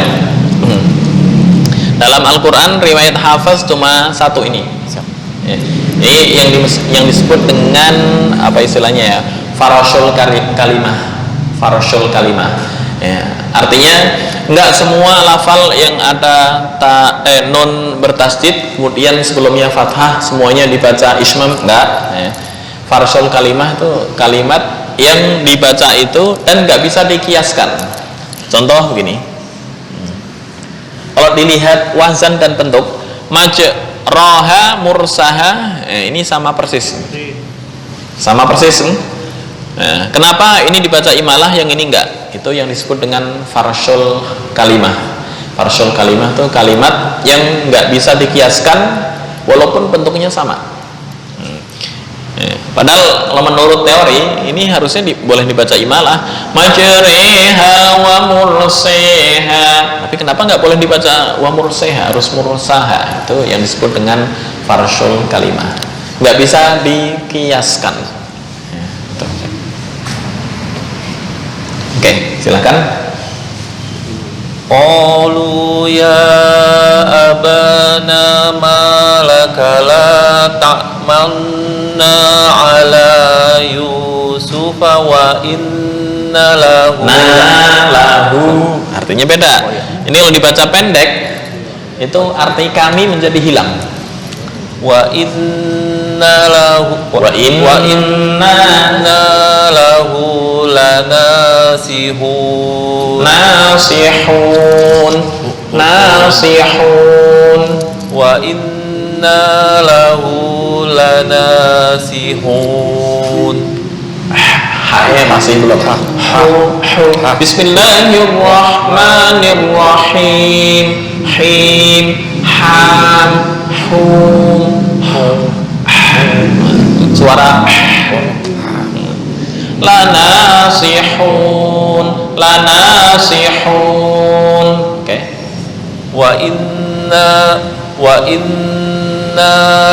[SPEAKER 2] Dalam Al-Quran riwayat Hafiz cuma satu ini. Ya. Ini yang disebut dengan apa istilahnya ya? Farashul kalimah. Farashul kalimah. Ya, artinya enggak semua lafal yang ada nun bertasdid kemudian sebelumnya fathah semuanya dibaca ismam, enggak. Ya. Farashul kalimah itu kalimat yang dibaca itu dan enggak bisa dikiaskan. Contoh begini. Kalau dilihat wazan dan bentuk, majraha mursaha, ini sama persis. Sama persis. Nah, kenapa ini dibaca imalah yang ini enggak? Itu yang disebut dengan farshul kalimah. Farshul kalimah itu kalimat yang enggak bisa dikiaskan walaupun bentuknya sama. Padahal kalau menurut teori ini harusnya boleh dibaca imalah, majriha wa mursiha. Tapi kenapa nggak boleh dibaca wa mursiha, harus mursaha? Itu yang disebut dengan farshul kalimah. Nggak bisa dikiaskan. Oke, silakan.
[SPEAKER 5] Qalu ya abana malaka la ta'manna ala Yusufa wa inna lahu.
[SPEAKER 2] Artinya beda. Ini kalau dibaca pendek itu arti kami menjadi hilang.
[SPEAKER 5] Wa inna lahu lanasihun. Nasihun. Wa inna lahu lanasihun.
[SPEAKER 2] Ha-nya masih belum. Bismillahirrahmanirrahim. Him, ham, hum, suara lanasihun. Oke.
[SPEAKER 5] Wa inna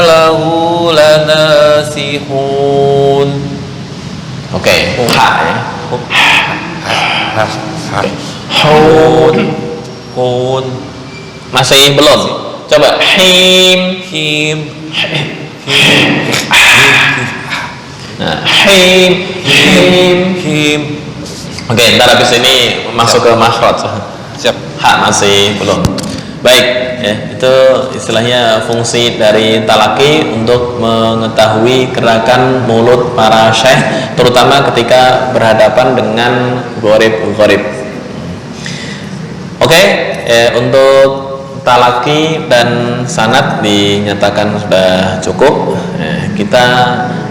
[SPEAKER 5] lahu lanasihun.
[SPEAKER 2] Oke, ha ya.
[SPEAKER 5] Hun.
[SPEAKER 2] Masih belum. Coba him. Nah, him. Oke, ntar habis ini masuk ke makhraj.
[SPEAKER 5] Siap.
[SPEAKER 2] Ha masih belum. Baik, ya, itu istilahnya fungsi dari talaki untuk mengetahui gerakan mulut para syekh, terutama ketika berhadapan dengan gharib. Oke, untuk talaki dan sanad dinyatakan sudah cukup. Kita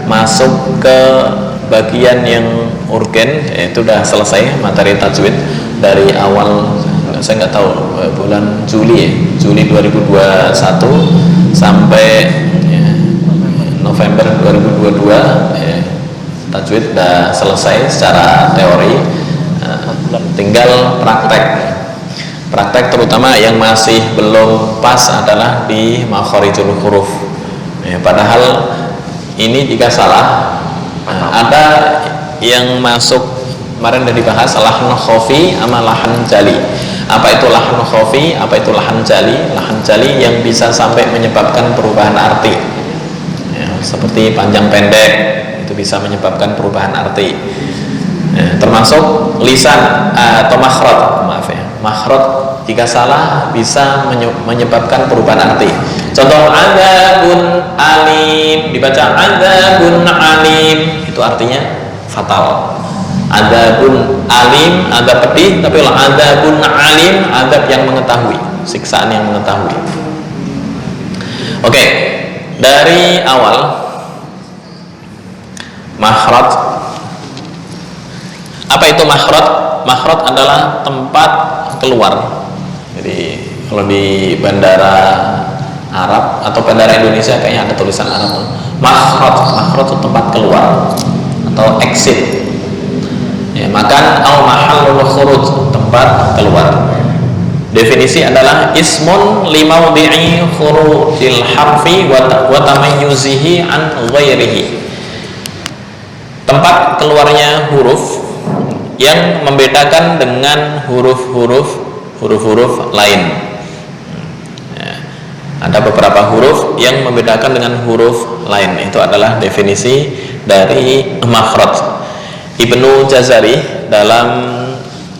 [SPEAKER 2] masuk ke bagian yang urgen, yaitu sudah selesai materi tajwid dari awal, saya nggak tahu, bulan Juli 2021 sampai November 2022 tajwid sudah selesai secara teori, tinggal praktek terutama yang masih belum pas adalah di makharijul huruf. Padahal ini jika salah ada yang masuk kemarin sudah dibahas lahan khafi sama lahan jali. Apa itu lahan khafi, apa itu lahan jali? Lahan jali yang bisa sampai menyebabkan perubahan arti, seperti panjang pendek, itu bisa menyebabkan perubahan arti. Termasuk lisan atau makhraj, makhraj jika salah bisa menyebabkan perubahan arti. Contoh adzabun alim, dibaca adzabun alim, itu artinya fatal. Adzabun alim, azab pedih, tapi kalau adzabun alim, azab yang mengetahui, siksaan yang mengetahui. Oke, dari awal makhraj. Apa itu makhraj? Makhraj adalah tempat keluar. Jadi kalau di bandara Arab atau bandara Indonesia kayaknya ada tulisan Arab. Makhraj itu tempat keluar atau exit. Makan au mahallul khuruj, tempat keluar. Definisi adalah ismun limaudhi'i khurujil harfi wa tamayyuzihi an ghairihi. Tempat keluarnya huruf yang membedakan dengan huruf-huruf lain. Ada beberapa huruf yang membedakan dengan huruf lain. Itu adalah definisi dari makhraj. Ibnu Jazari dalam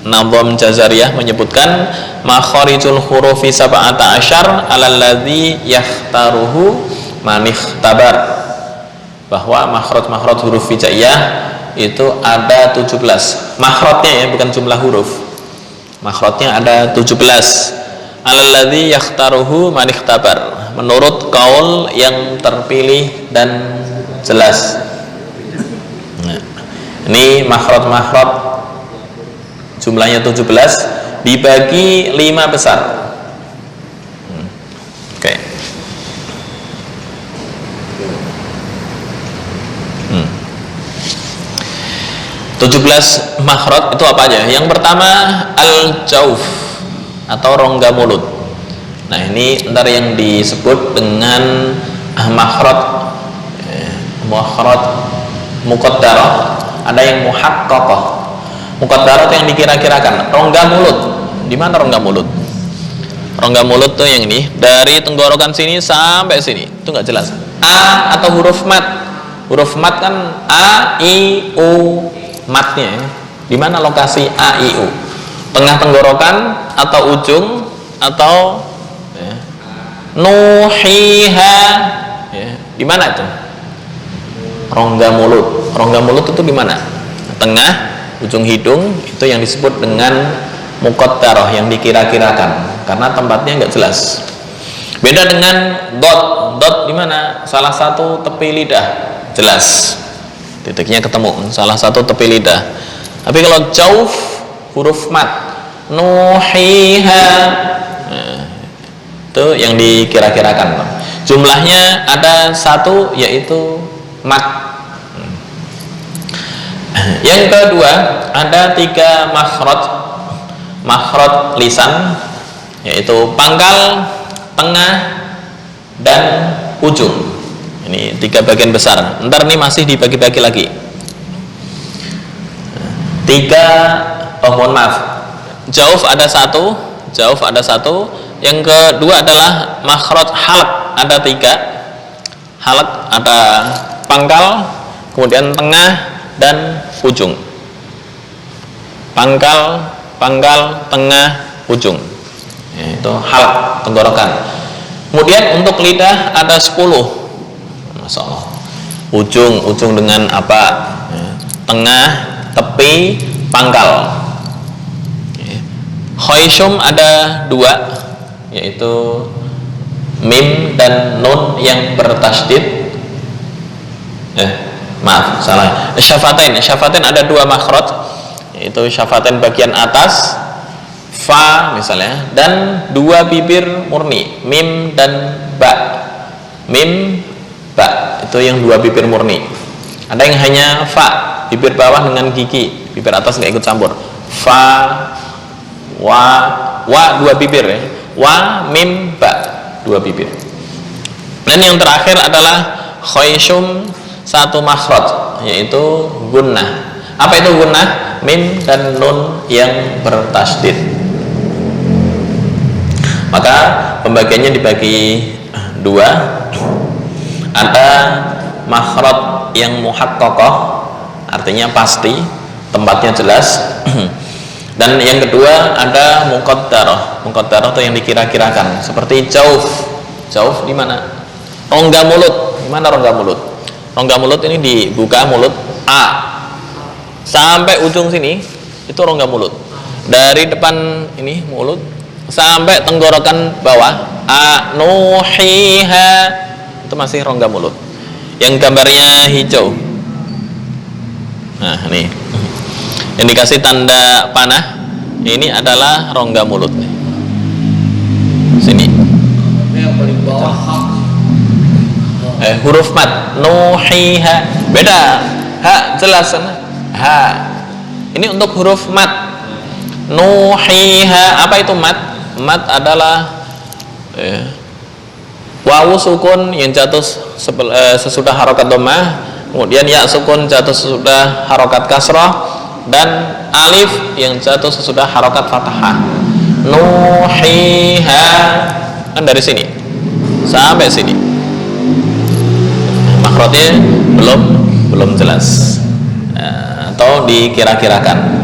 [SPEAKER 2] Nadham Jazariyah menyebutkan makharijul hurufi sab'ata asyar alalladzi yakhtaruhu man ikhtabar, bahwa makhraj huruf hijaiyah itu ada 17 makhrajnya, ya, bukan jumlah huruf. Makhrajnya ada 17 alalladzi yakhtaruhu man ikhtabar, menurut kaul yang terpilih dan jelas. Ini makhraj jumlahnya 17 dibagi 5 besar. Oke. 17 makhraj itu apa aja? Yang pertama al-jauf atau rongga mulut. Nah, ini ntar yang disebut dengan makhraj muqaddarah. Ada yang muhaqqaqah. Muqaddarah itu yang dikira-kirakan. Rongga mulut. Di mana rongga mulut? Rongga mulut tuh yang ini, dari tenggorokan sini sampai sini. Itu nggak jelas. A atau huruf mat. Huruf mat kan a, i, u, matnya. Di mana lokasi a, i, u? Tengah tenggorokan atau ujung atau nuhiha. Di mana itu? Rongga mulut. Rongga mulut itu di mana? Tengah, ujung hidung, itu yang disebut dengan muqaddarah, yang dikira-kirakan, karena tempatnya nggak jelas. Beda dengan dot. Dot di mana? Salah satu tepi lidah jelas, titiknya ketemu, salah satu tepi lidah. Tapi kalau jauf, huruf mat, nuhiha, itu yang dikira-kirakan. Jumlahnya ada 1, yaitu mat. Yang kedua, ada 3 makhraj lisan, yaitu pangkal, tengah, dan ujung. Ini 3 bagian besar. Ntar nih masih dibagi-bagi lagi. 3, mohon maaf, jauf ada 1. Yang kedua adalah makhraj halq, ada 3. Halq ada pangkal, kemudian tengah, dan ujung. Pangkal, tengah, ujung. Itu halq, tenggorokan. Kemudian untuk lidah ada 10. Masya Allah. Ujung dengan apa? Tengah, tepi, pangkal. Khayshum ada 2, yaitu mim dan nun yang bertasydid. Maaf, salah. Syafatain ada 2 makhraj, yaitu syafatain bagian atas, fa misalnya, dan 2 bibir murni, mim dan ba. Mim ba, itu yang dua bibir murni. Ada yang hanya fa, bibir bawah dengan gigi, bibir atas nggak ikut campur. Fa, wa dua bibir ya. Wa, mim, ba, dua bibir. Dan yang terakhir adalah khayshum satu makhraj, yaitu gunnah. Apa itu gunnah? Mim dan nun yang bertasydid. Maka pembagiannya dibagi dua. Ada makhraj yang muhaqqaqah, artinya pasti, tempatnya jelas. Dan yang kedua ada muqaddarah. Muqaddarah itu yang dikira-kirakan, seperti jauf. Jauf di mana? Rongga mulut. Di mana rongga mulut? Rongga mulut ini dibuka mulut A sampai ujung sini, itu rongga mulut. Dari depan ini mulut sampai tenggorokan bawah, anuhiha, itu masih rongga mulut. Yang gambarnya hijau, nah ini yang dikasih tanda panah, ini adalah rongga mulut. Sini
[SPEAKER 4] yang paling bawah
[SPEAKER 2] huruf mat, nuhiha, beda. Ha jelas, ha ini untuk huruf mat. Nuhiha, apa itu mat? Mat adalah wawu sukun yang jatuh sesudah harokat dhammah, kemudian ya sukun jatuh sesudah harokat kasrah, dan alif yang jatuh sesudah harokat fathah. Nuhiha, kan dari sini sampai sini makhrajnya belum jelas, atau dikira-kirakan.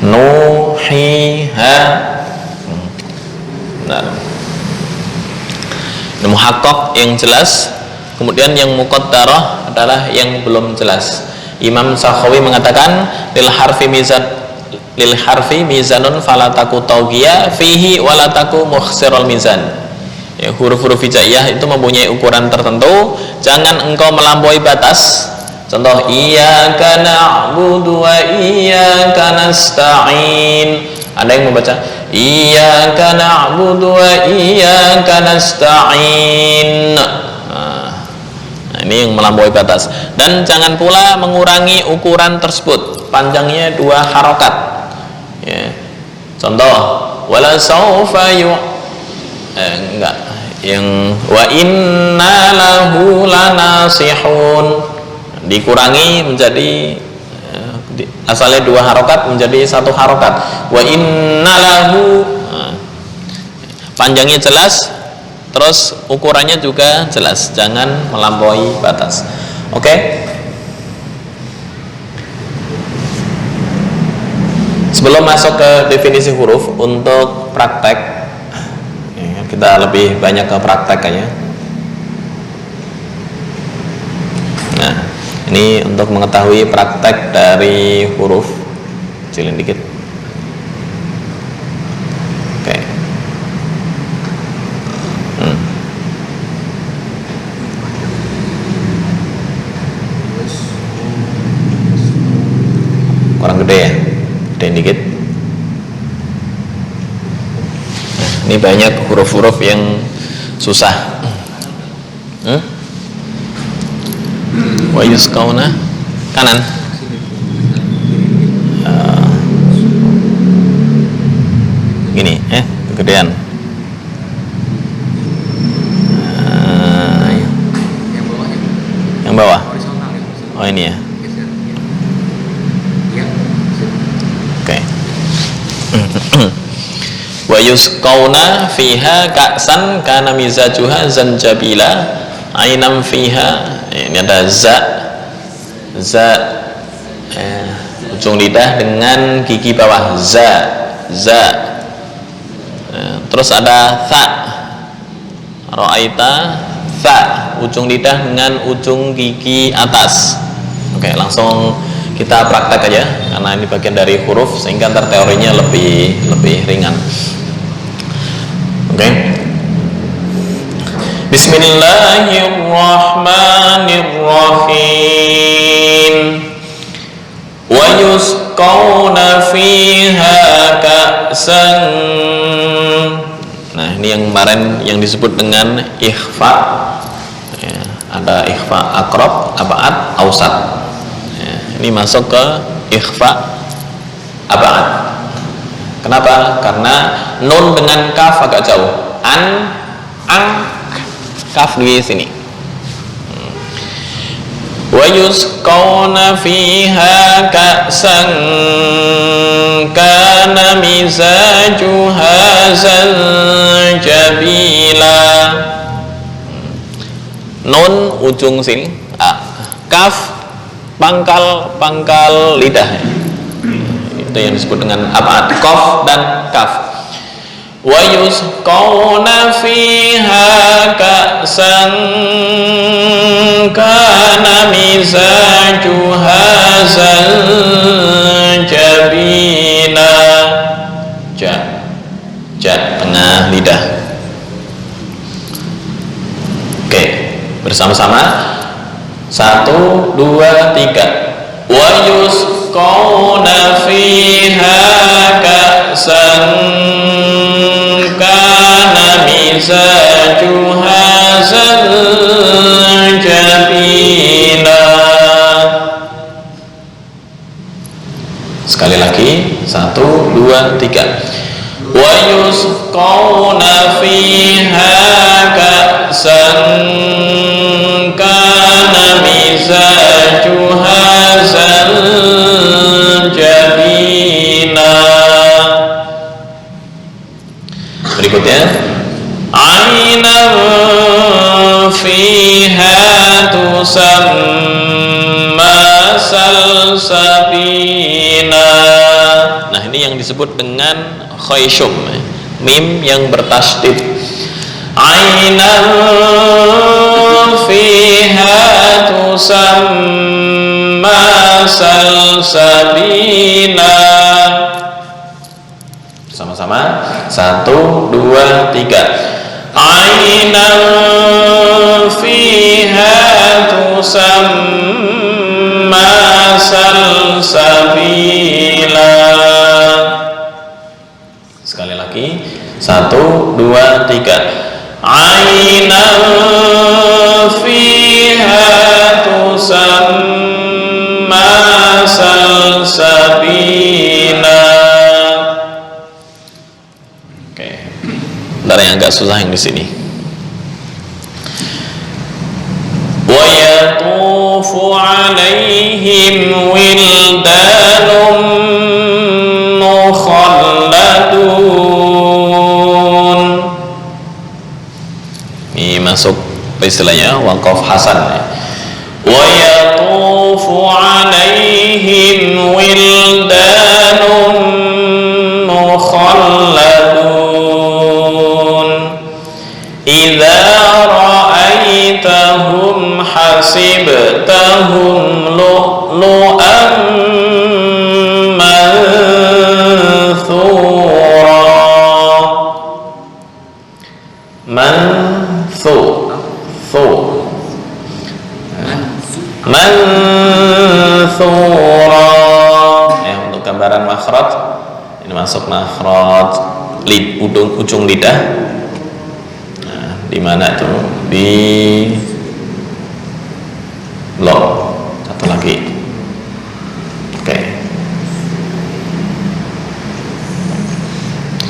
[SPEAKER 2] Nuhiha. Nah, muhaqqaq yang jelas, kemudian yang muqaddarah adalah yang belum jelas. Imam Sakhawi mengatakan lil harfi mizanun falataku taugiya fihi walataku mukhsirul mizan. Ya, huruf-huruf hijaiyah itu mempunyai ukuran tertentu, jangan engkau melampaui batas. Contoh, iyyaka na'budu wa iyyaka nasta'in. Ada yang membaca iyyaka na'budu wa iyyaka nasta'in. Nah, ini yang melampaui batas. Dan jangan pula mengurangi ukuran tersebut, panjangnya 2 harokat. Ya. Contoh, wala saufa enggak, yang wa inna lahu lanasihun, dikurangi menjadi asalnya 2 harokat menjadi 1 harokat. Wa inna lahu, panjangnya jelas, terus ukurannya juga jelas, jangan melampaui batas. Oke? Sebelum masuk ke definisi huruf, untuk praktek, kita lebih banyak ke praktek aja. Nah, ini untuk mengetahui praktek dari huruf. Kecilin dikit. Oke. Kurang gede ya? Gedein dikit. Nah, ini banyak huruf-huruf yang susah. Wa yusqauna, kanan. Gini, kegedean. Yang bawah. Oh, ini ya. Oke. Wa yusqauna fiha ka'san kana mizajuha zanjabila ainam fiha. Ini ada za ujung lidah dengan gigi bawah, za. Terus ada tha, ra'aita, tha, ujung lidah dengan ujung gigi atas. Oke, langsung kita praktek aja karena ini bagian dari huruf sehingga ntar teorinya lebih ringan. Oke. Bismillahirrahmanirrahim. Wa yusqawna fiha ka'san. Nah, ini yang kemarin yang disebut dengan ikhfa. Ya, ada ikhfa aqrab, ab'ad, ausat. Ya, ini masuk ke ikhfa ab'ad. Kenapa? Karena nun dengan kaf agak jauh. Kaf di sini. Wa yusqawna fiha ka'san kana mizajuha zanjabila. Nun ujung sini, kaf pangkal lidah. Itu yang disebut dengan ab'ad, qaf dan kaf. Wa yusqawna fiha ka'san kana mizajuha zanjabila. Ja tengah lidah. Oke, bersama-sama 1, 2, 3. Wa yusqawna fiha ka'san kana mizajuha zanjabila. Sekali lagi 1, 2, 3. Wa yusqawna fiha ka'san kana mizajuha zanjabila. Berikutnya, aynan fiha tusamma salsabila. Nah, ini yang disebut dengan khayshum, mim yang bertasydid. Aynan fiha tusamma salsabila. Sama-sama 1, 2, 3. Aynan fiha tusamma salsabila. Sekali lagi 1, 2, 3. Aynan fiha tusamma salsabila. Bentar, yang agak susah yang di sini. Wa yatufu alaihim wildanum mukhalladun. Ini masuk istilahnya waqaf hasan. Wa yatufu alaihim wildanum mukhalladun. Idza ra'aitahum hasibtahum lu'lu'an manthura. Manthura. Ya, untuk gambaran makhraj, ini masuk makhraj ujung lidah. Di mana itu? Di blok. Satu lagi. Oke.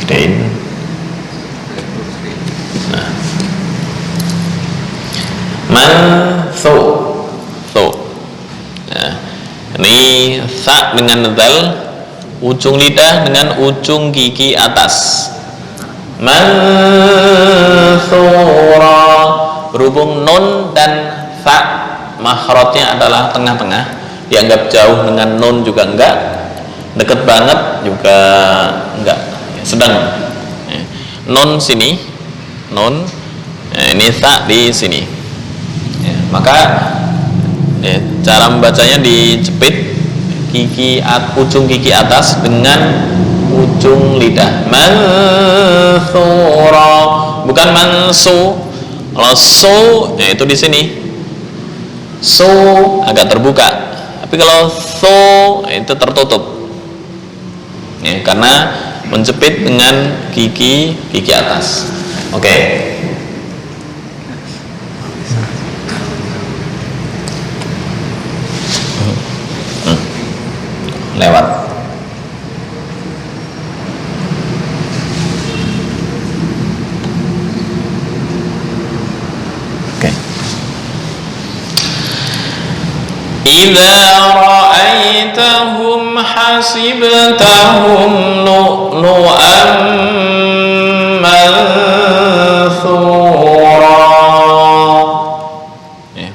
[SPEAKER 2] Gedein. Nah. Manthu. Nah, ini sa dengan dal, ujung lidah dengan ujung gigi atas. Manthura. Berhubung nun dan fa makhrajnya adalah tengah-tengah, dianggap jauh dengan nun juga enggak, deket banget juga enggak, sedang. Nun sini, nun, ini fa di sini. Maka cara membacanya dijepit ujung gigi atas dengan ujung lidah. Manthura, bukan mansu. Kalau su itu di sini. Su agak terbuka. Tapi kalau thu itu tertutup. Ya, karena menjepit dengan gigi atas. Oke. Lewat. Oke. Idza ra'aitahum hasibtahum lu'lu'an manthura.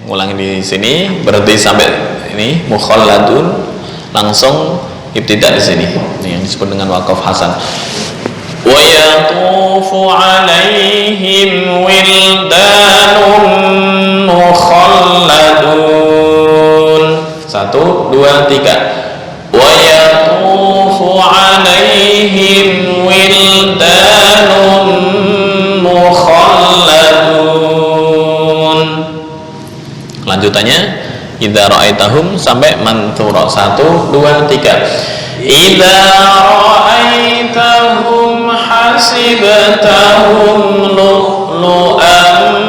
[SPEAKER 2] Ngulangi di sini, berhenti sampai ini mukhalladun, langsung ibtidak di sini. Ini yang disebut dengan waqaf hasan. Wa yatufu 'alaihim wildanun mukhalladun. 1 2 3. Wa yatufu 'alaihim wildanun mukhalladun. Lanjutannya idza ra'aitahum sampai manthura. 1 2 3. Idza ra'aitahum hasibtahum lu'lu'an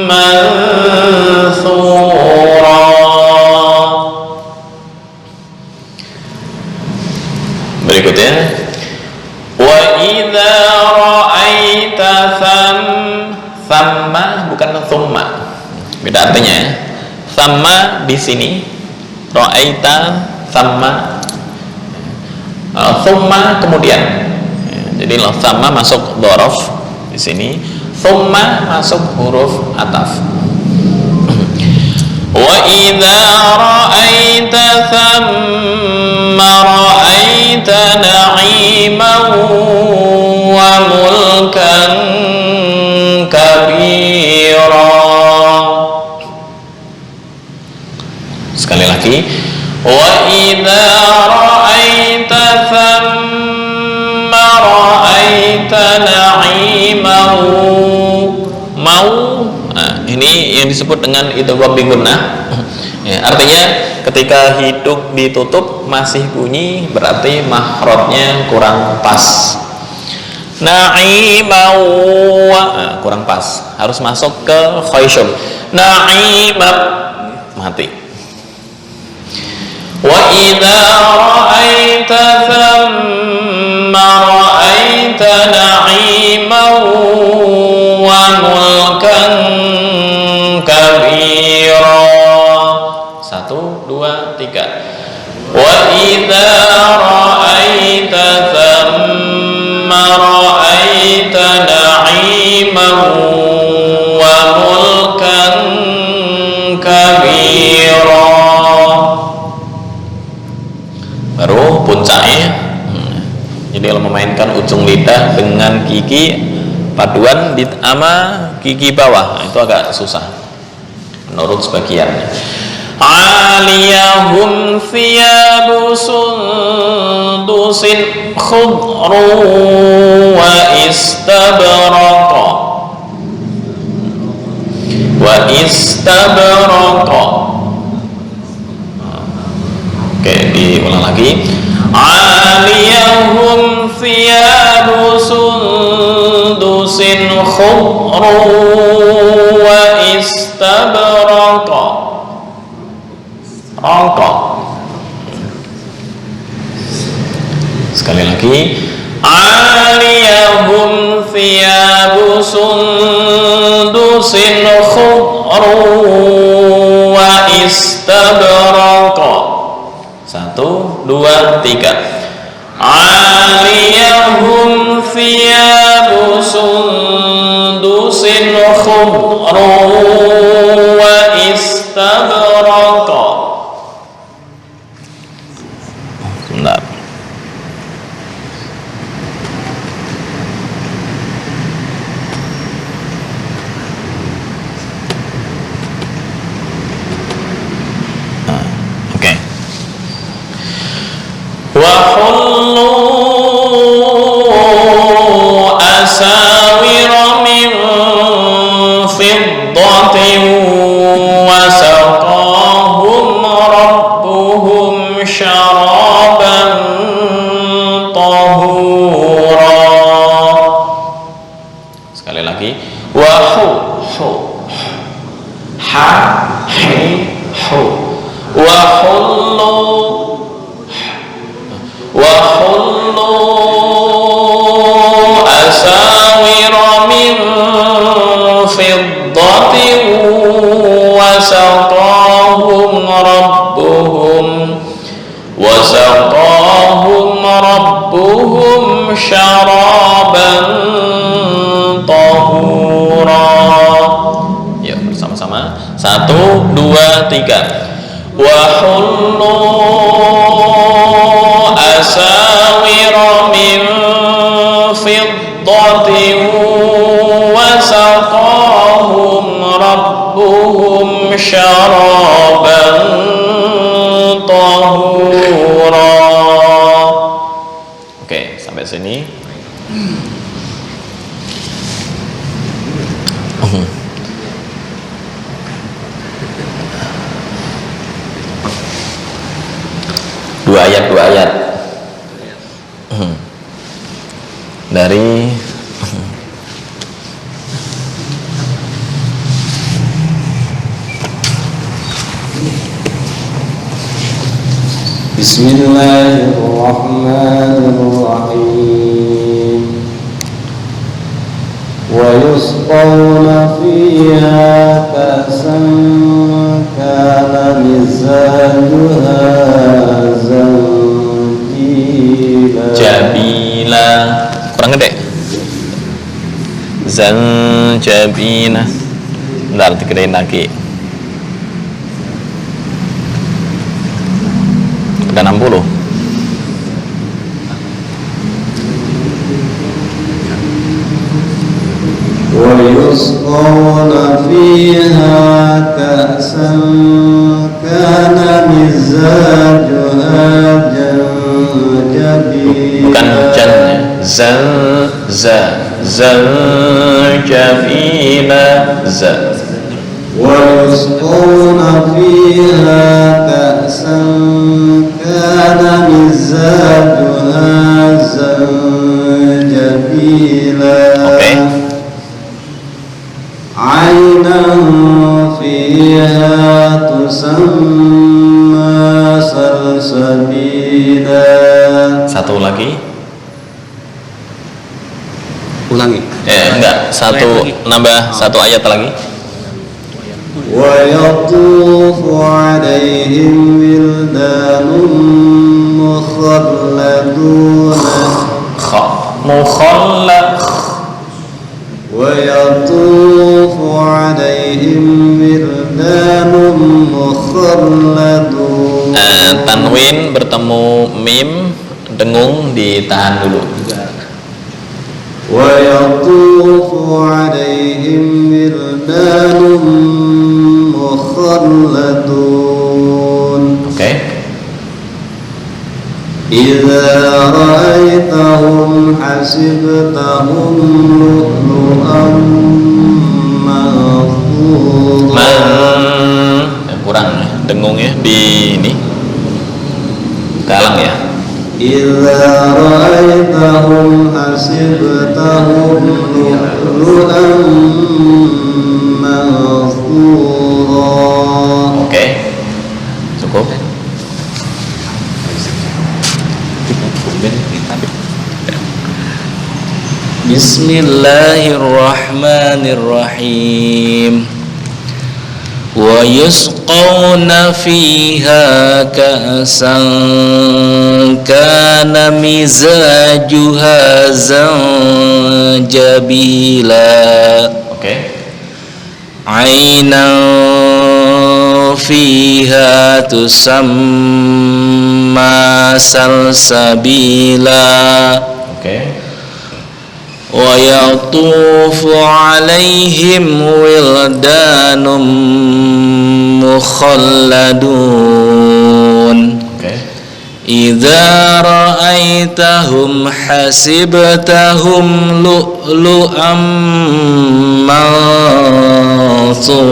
[SPEAKER 2] manthura. Berikutnya wa idza ra'aita thamma, bukan thumma. Beda artinya ya. Thamma di sini, ra'aita thamma, thumma kemudian. Jadi thamma masuk dhorof di sini, thumma masuk huruf ataf. Wa idza ra'aita thamma ra'aita na'iman wa mulkan kabira. Sekali lagi, wa idza ra'aita thamma ra'aita na'iman. Mau, nah, ini yang disebut dengan idgham bi gunnah. Ya, artinya ketika hidung ditutup masih bunyi, berarti makhrajnya kurang pas. Na'imau, kurang pas, harus masuk ke khayshum. Na'imau, mati. Wa idza ra'aita thamma ra'aita na'iman wa mulkan kabira. 1 2 3. Wa idza ra'aita thamma ra'aita na'iman wa mulkan kabira. Baru puncaknya. Jadi kalau memainkan ujung lidah dengan gigi paduan sama gigi bawah, itu agak susah menurut sebagian. Aliyahum thiyabu sundusin khudru wa istabraqa. Wa istabraqa. Oke, diulang lagi. Aliyahum thiyabu sundusin khudru wa istabraqa. Raqa. Sekali lagi. Aliyahum thiyabu sundusin khudru wa istabraqa. 1 2 3. Aliyahum thiyabu sundusin khudru wa istabraqa. Sebentar. Oke. lagi. Wa hu ha hi hu wa hullu asawira min fiddatin wa saqahum rabbuhum syaraban tahura. Yuk bersama-sama. 1, 2, 3. Wa hullu asawira min fiddatin wa saqahum rabbuhum syaraban tahura. Oke, sampai sini. Dua ayat dari
[SPEAKER 6] Bismillahirrahmanirrahim. Wa yusqawna fiha ka'san kana mizajuha
[SPEAKER 2] Jabila, kurang gede. Zanjabina. Bentar, digedein lagi. Udah 60.
[SPEAKER 6] Wa yusqawna fiha ka'san kana mizajuha
[SPEAKER 2] bukan jan ya. Zanjabila za.
[SPEAKER 6] Wa yusqawna fiha ka'san kana mizajuha zanjabila.
[SPEAKER 2] Oke.
[SPEAKER 6] Aynan fiha tusamma salsabila.
[SPEAKER 2] Satu lagi.
[SPEAKER 4] Ulangi.
[SPEAKER 2] Enggak, nambah satu ayat lagi.
[SPEAKER 6] Wa yatufu alaihim wildanun mukhalladun. Wa yatufu alaihim wildanun mukhalladun.
[SPEAKER 2] Tanwin bertemu mim, dengung ditahan dulu.
[SPEAKER 6] Wa yatufu alaihim wildanun mukhalladun.
[SPEAKER 2] Oke.
[SPEAKER 6] Idza ra'aitahum hasibtahum lu'lu'an manthura.
[SPEAKER 2] Kurang ya, dengungnya di ini. Galang ya.
[SPEAKER 6] Idza ra'aitahum hasibtahum lu'lu'an manthura.
[SPEAKER 2] Oke. Cukup.
[SPEAKER 3] Bismillahirrahmanirrahim. Wa yusqawna fiha ka'san kana mizajuha zanjabila.
[SPEAKER 2] Oke.
[SPEAKER 3] Aynan fiha tusamma salsabila.
[SPEAKER 2] Oke.
[SPEAKER 3] Wa yatufu alaihim wildanum mukhalladun. Idza ra'aitahum hasibtahum lu'lu'an mansura.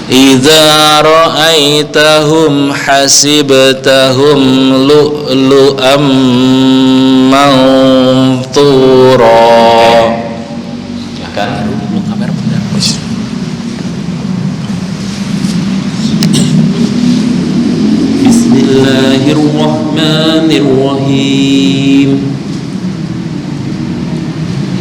[SPEAKER 3] Idza ra'aitahum hasibtahum lu'lu'am manthura.
[SPEAKER 2] Silakan.
[SPEAKER 6] Bismillahirrahmanirrahim.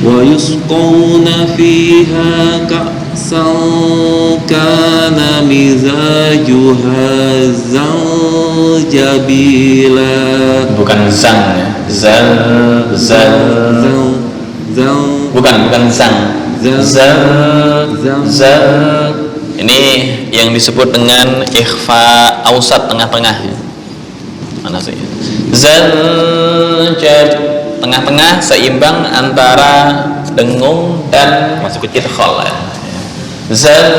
[SPEAKER 6] Wa yusqawna fiha ka'san kana mizajuha zanjabila.
[SPEAKER 2] Bukan zang ya. Zal. Bukan zang. Zal. Ini yang disebut dengan ikhfa ausat, tengah-tengah. Mana sih? Zanjab, tengah-tengah, seimbang antara dengung dan masuk ke idghal ya. Zanjabila.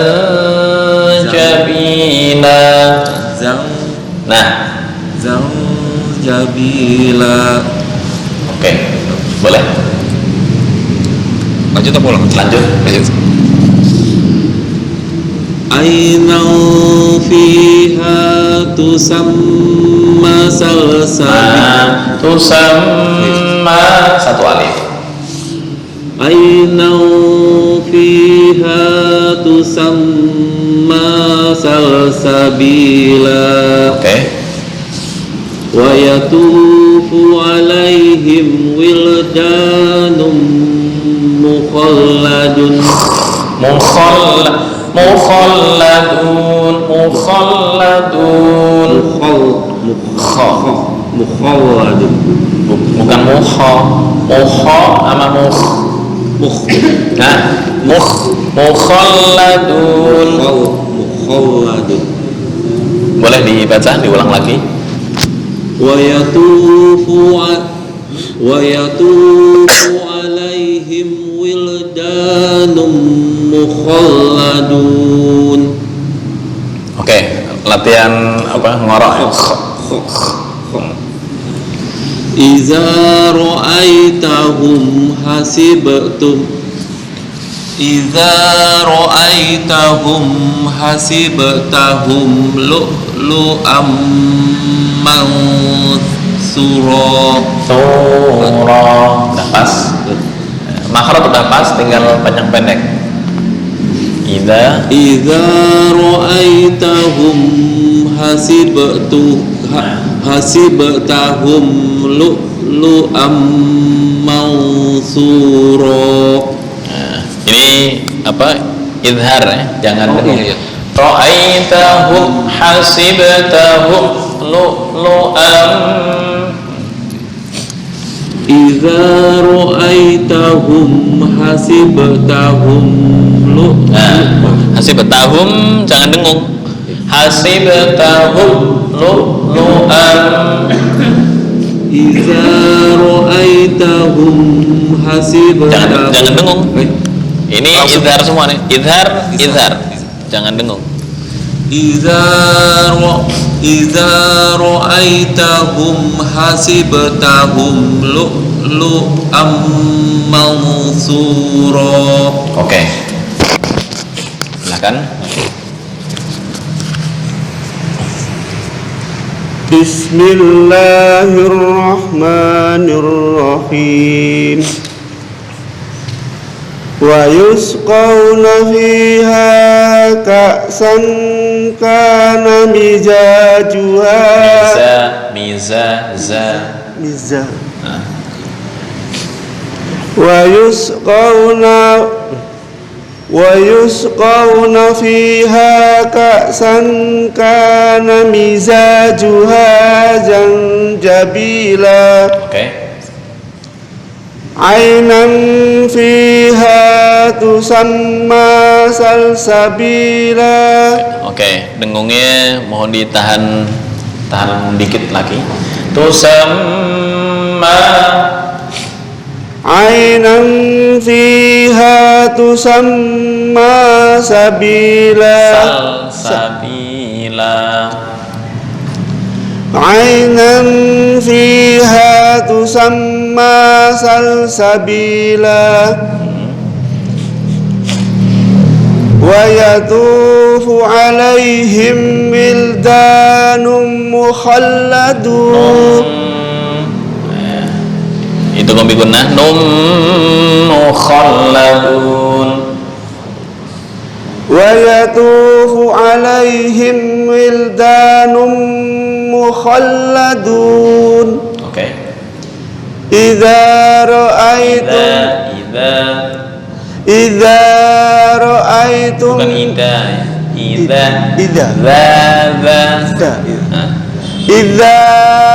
[SPEAKER 2] Nah,
[SPEAKER 6] Zanjabila.
[SPEAKER 2] oke, boleh.
[SPEAKER 5] Lanjut atau pulang?
[SPEAKER 2] Lanjut.
[SPEAKER 6] Aina fiha tusamma salsabil.
[SPEAKER 2] Tusamma satu alif.
[SPEAKER 6] Aina fiha tusamma salsabila.
[SPEAKER 2] Oke.
[SPEAKER 6] Wa yatufu alaihim wildanum mukhalladun.
[SPEAKER 2] Mukhalladun.
[SPEAKER 6] Mukhalladun.
[SPEAKER 2] Bukan mukha sama mukh. Nah, mukhalladun.
[SPEAKER 6] Mukhalladun.
[SPEAKER 2] Boleh dibaca, diulang lagi.
[SPEAKER 6] Wa yatufu alaihim wildanum mukhalladun.
[SPEAKER 2] Oke, latihan apa? Ngorok ya.
[SPEAKER 6] Iza ra'aitahum hasibtum. Iza ra'aitahum hasibtahum lu'lu'am mansura.
[SPEAKER 2] Surah udah pas. Makhraj udah pas, tinggal panjang pendek. Idza
[SPEAKER 6] ra'aitahum hasibtahum lu'lu'am mansura.
[SPEAKER 2] Nah, ini apa? Idhar ya, jangan dengung.
[SPEAKER 5] iya.
[SPEAKER 2] Ra'aitahum hasibtahum lu'lu'am.
[SPEAKER 6] Idza ra'aitahum hasibtahum
[SPEAKER 2] Hasibtahum jangan dengung. Hasibtahum lu'lu'am.
[SPEAKER 6] Idza ra'aitahum hasibtahum.
[SPEAKER 2] Jangan dengung. Ini idhar semua nih. Idhar. Jangan dengung.
[SPEAKER 6] Idza ra'aitahum hasibtahum lu'lu'am mansura.
[SPEAKER 2] Oke. Silakan.
[SPEAKER 6] Bismillahirrahmanirrahim. Wa yusqawna fiha ka'san kana mizajuha
[SPEAKER 2] Miza.
[SPEAKER 6] wa yusqawna fiha ka'san kana mizajuha zanjabila.
[SPEAKER 2] Oke.
[SPEAKER 6] Ainan fiha tusamma salsabila.
[SPEAKER 2] Oke, dengungnya mohon tahan dikit lagi. Tusamma.
[SPEAKER 6] Ainan fiha tusamma sabila.
[SPEAKER 2] Salsabila.
[SPEAKER 6] Ainan fiha tusamma salsabila. ويطوف عليهم ولدان مخلدون.
[SPEAKER 2] Itu kombi gunnah mukhalladun.
[SPEAKER 6] ويطوف عليهم ولدان مخلدون.
[SPEAKER 2] Oke.
[SPEAKER 6] إذا رأيتم
[SPEAKER 2] Bukan ida ya.
[SPEAKER 6] Idza. إذا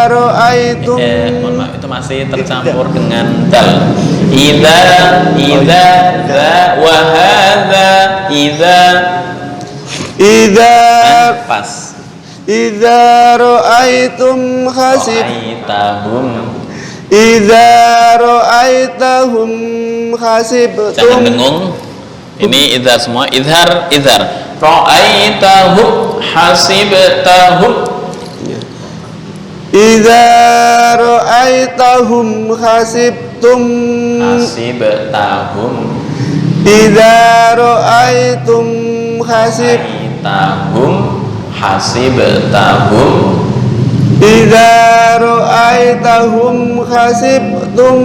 [SPEAKER 6] رأيتم
[SPEAKER 2] Mohon maaf, itu masih tercampur dengan dal. Idza wa hadza
[SPEAKER 6] إذا
[SPEAKER 2] pas.
[SPEAKER 6] إذا رأيتم
[SPEAKER 2] Ra'aitahum.
[SPEAKER 6] إذا رأيتهم
[SPEAKER 2] Jangan
[SPEAKER 6] حسبتم
[SPEAKER 2] dengung. Ini idhar semua. Idhar. Ra'aitahum hasibtahum.
[SPEAKER 6] إذا رأيتهم حسبتم
[SPEAKER 2] Hasibtahum.
[SPEAKER 6] إذا رأيتم
[SPEAKER 2] Hasibtahum.
[SPEAKER 6] إذا رأيتهم حسبتم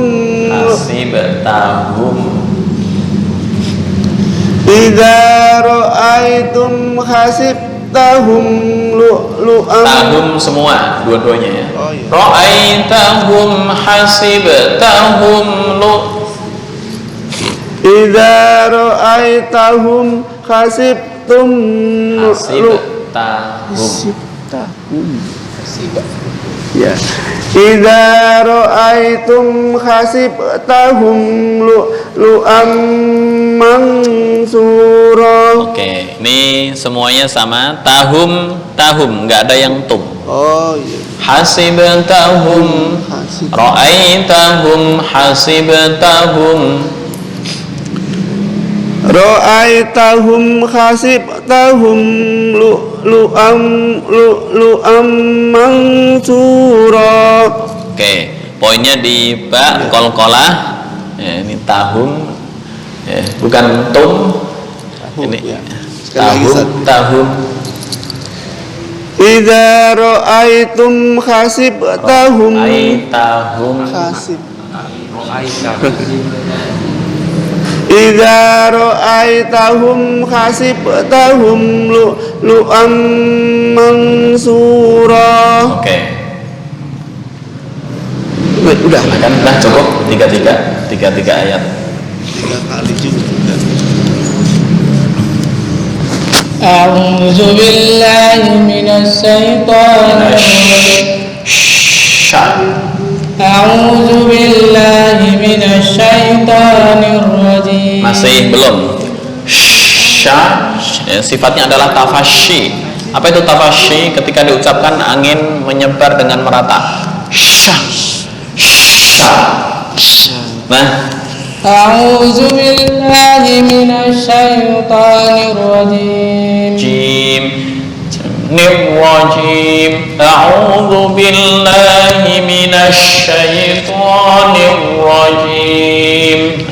[SPEAKER 6] إذا رأيتم حسبتهم لؤلؤا.
[SPEAKER 2] Tahum semua, dua-duanya ya.
[SPEAKER 6] Oh, iya.
[SPEAKER 2] Ra'aitahum hasibtahum
[SPEAKER 6] إذا رأيتهم حسبتم Ya. إذا رأيتم حسبتهم لؤلؤا منثورا.
[SPEAKER 2] Oke, ini semuanya sama. Tahum, nggak ada yang tum.
[SPEAKER 6] Oh iya.
[SPEAKER 2] Hasibtahum, ra'aitahum hasibtahum.
[SPEAKER 6] Ra'aitahum hasibtahum lu'lu'am mansura.
[SPEAKER 2] Oke, poinnya di ba qalqalah. Ya, ini tahum. Ya, bukan tum. Ini
[SPEAKER 6] Ya. Sekali lagi, Ustaz.
[SPEAKER 2] tahum.
[SPEAKER 6] Idza ra'aitum hasibtahum
[SPEAKER 2] Ra'aitahum.
[SPEAKER 6] Idza ra'aitahum hasibtahum lu'lu'am mansura.
[SPEAKER 2] Oke.
[SPEAKER 6] Udah
[SPEAKER 2] Kan udah cukup tiga ayat.
[SPEAKER 6] 3 kali juga.
[SPEAKER 4] أعوذ بالله من الشيطان الرجيم أعوذ بالله من الشيطان الرجيم.
[SPEAKER 2] Masih belum. Sifatnya adalah tafashi. Apa itu tafashi? Ketika diucapkan angin menyebar dengan merata. Nah,
[SPEAKER 4] أعوذ بالله من الشيطان الرجيم.
[SPEAKER 2] jim nirrajim. A'udzu billahi minasy syaithanir rajim.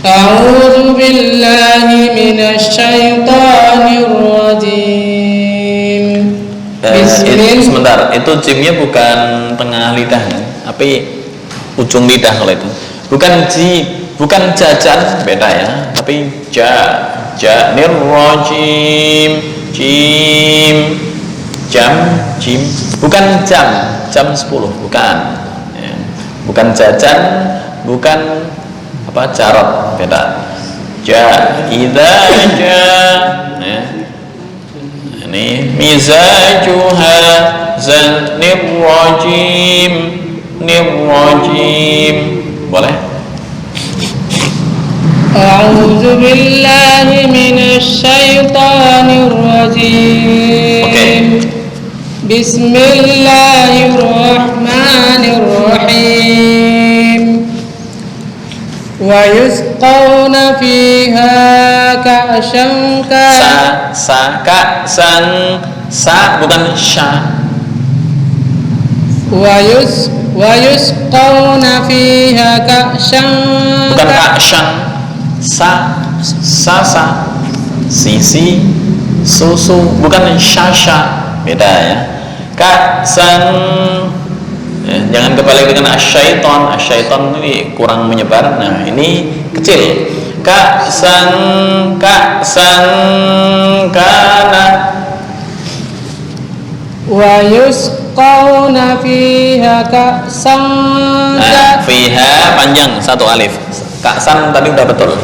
[SPEAKER 4] أعوذ بالله من الشيطان الرجيم.
[SPEAKER 2] Sebentar, itu jimnya bukan tengah lidah, tapi ujung lidah kalau itu. Bukan jajan, beda ya, tapi nirrajim, jim, bukan jam 10, bukan ya. Bukan jajan, bukan apa jarot, beda. Idza ya. Ini mizajuha nirrajim. Boleh?
[SPEAKER 4] أعوذ بالله من الشيطان الرجيم.
[SPEAKER 2] Oke.
[SPEAKER 4] بسم الله الرحمن الرحيم. ويسقون فيها كأسا
[SPEAKER 2] sa bukan sya.
[SPEAKER 4] ويسقون فيها كأسا
[SPEAKER 2] Bukan ka'syan. Sa. sisi susu, bukan syasha, beda ya. Ka'san, ya, jangan kebalik dengan asyaiton. Asyaiton ini kurang menyebar. Nah, ini kecil. Ka'san kana
[SPEAKER 4] wa yusqawna fiha ka'san.
[SPEAKER 2] Nah, fiha panjang satu alif. Ka'san tadi udah betul.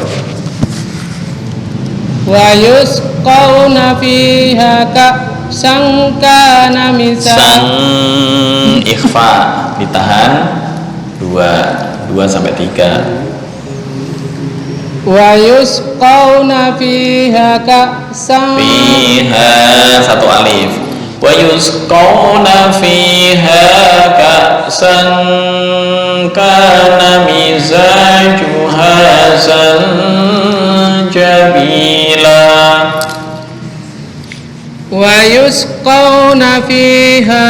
[SPEAKER 4] Wa yusqawna fiha ka'san kana
[SPEAKER 2] Sang ikhfa ditahan 2 sampai 3.
[SPEAKER 4] Wa yusqawna fiha ka'san.
[SPEAKER 2] Fiha satu alif. Wa yusqawna fiha ka'san kana mizajuha zanjabila.
[SPEAKER 4] Wa yusqawna fiha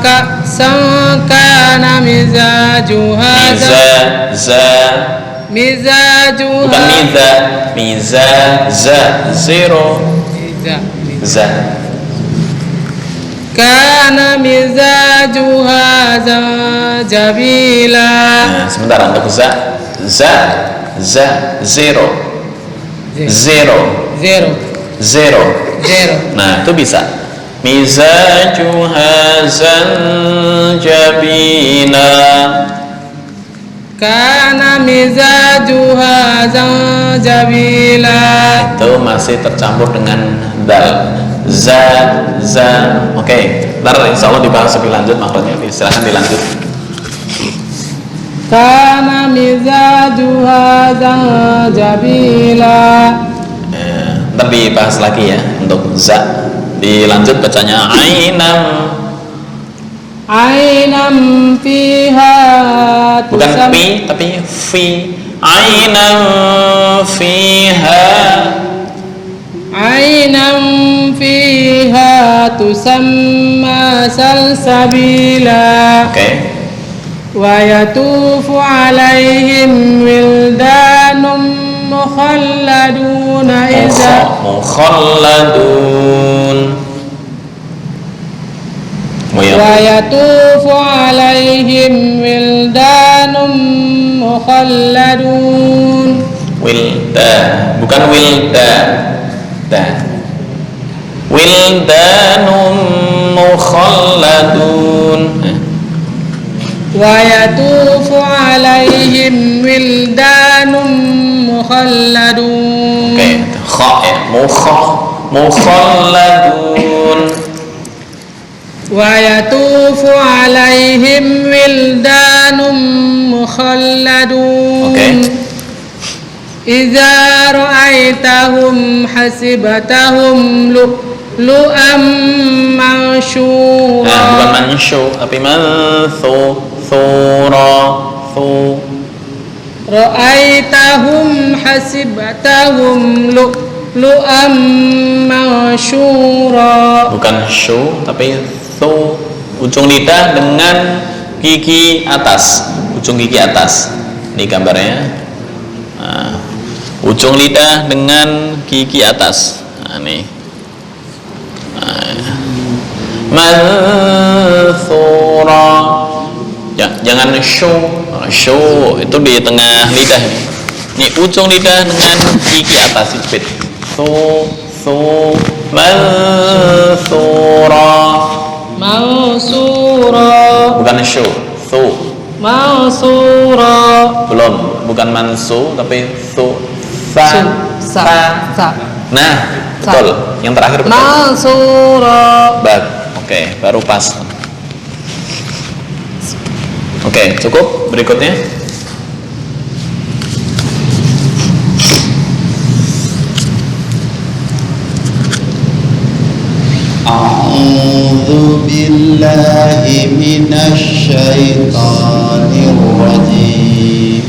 [SPEAKER 4] ka'san kana mizajuha mizajuha.
[SPEAKER 2] Bukan miza zero za.
[SPEAKER 4] Kana mizajuha zanjabila.
[SPEAKER 2] Nah, sebentar untuk za zero. Nah, itu bisa. Mizajuha zanjabila.
[SPEAKER 4] Kana mizajuha zanjabila.
[SPEAKER 2] Itu masih tercampur dengan dal. Za. Oke. Ntar insya Allah dibahas lebih lanjut makronya. Silahkan dilanjut.
[SPEAKER 4] Kana mizajuha zanjabila.
[SPEAKER 2] Ntar dibahas lagi ya untuk za. Dilanjut bacanya ainam
[SPEAKER 4] Fiha
[SPEAKER 2] bukan pi tapi fi.
[SPEAKER 4] Ainam fiha tusamma salsabila.
[SPEAKER 2] Oke.
[SPEAKER 4] Wa yatufu alaihim wildanum mukhalladuna
[SPEAKER 2] mukhalladun.
[SPEAKER 4] Wa yatufu alaihim wildanum mukhalladun.
[SPEAKER 2] Wildan, bukan wildan. Wildanum mukhalladun.
[SPEAKER 4] Wa yatufu alaihim wildanum mukhalladun.
[SPEAKER 2] Oke, kha ya, mukhalladun.
[SPEAKER 4] Wa yatufu alaihim wildanum mukhalladun.
[SPEAKER 2] Oke.
[SPEAKER 4] Idza ra'aitahum hasibatahum lu'am mansyura.
[SPEAKER 2] Nah, bukan mansyu tapi mansura.
[SPEAKER 4] Ra'aitahum hasibatahum lu'am mansyura.
[SPEAKER 2] Bukan syu tapi thu. Ujung lidah dengan gigi atas. Ujung gigi atas. Ini gambarnya. Nah, ujung lidah dengan gigi atas. Nah, nih. Mansura. Ya, jangan syu itu di tengah lidah ini. Ini ujung lidah dengan gigi atas itu.
[SPEAKER 4] Mansura.
[SPEAKER 2] Bukan syu,
[SPEAKER 4] Mansura.
[SPEAKER 2] belum, bukan mansu tapi
[SPEAKER 4] Sa.
[SPEAKER 2] Nah, betul. Yang terakhir betul.
[SPEAKER 4] Mansura.
[SPEAKER 2] Oke, baru pas. Oke, cukup. Berikutnya.
[SPEAKER 7] A'udzu billahi minasyaitonir rajim.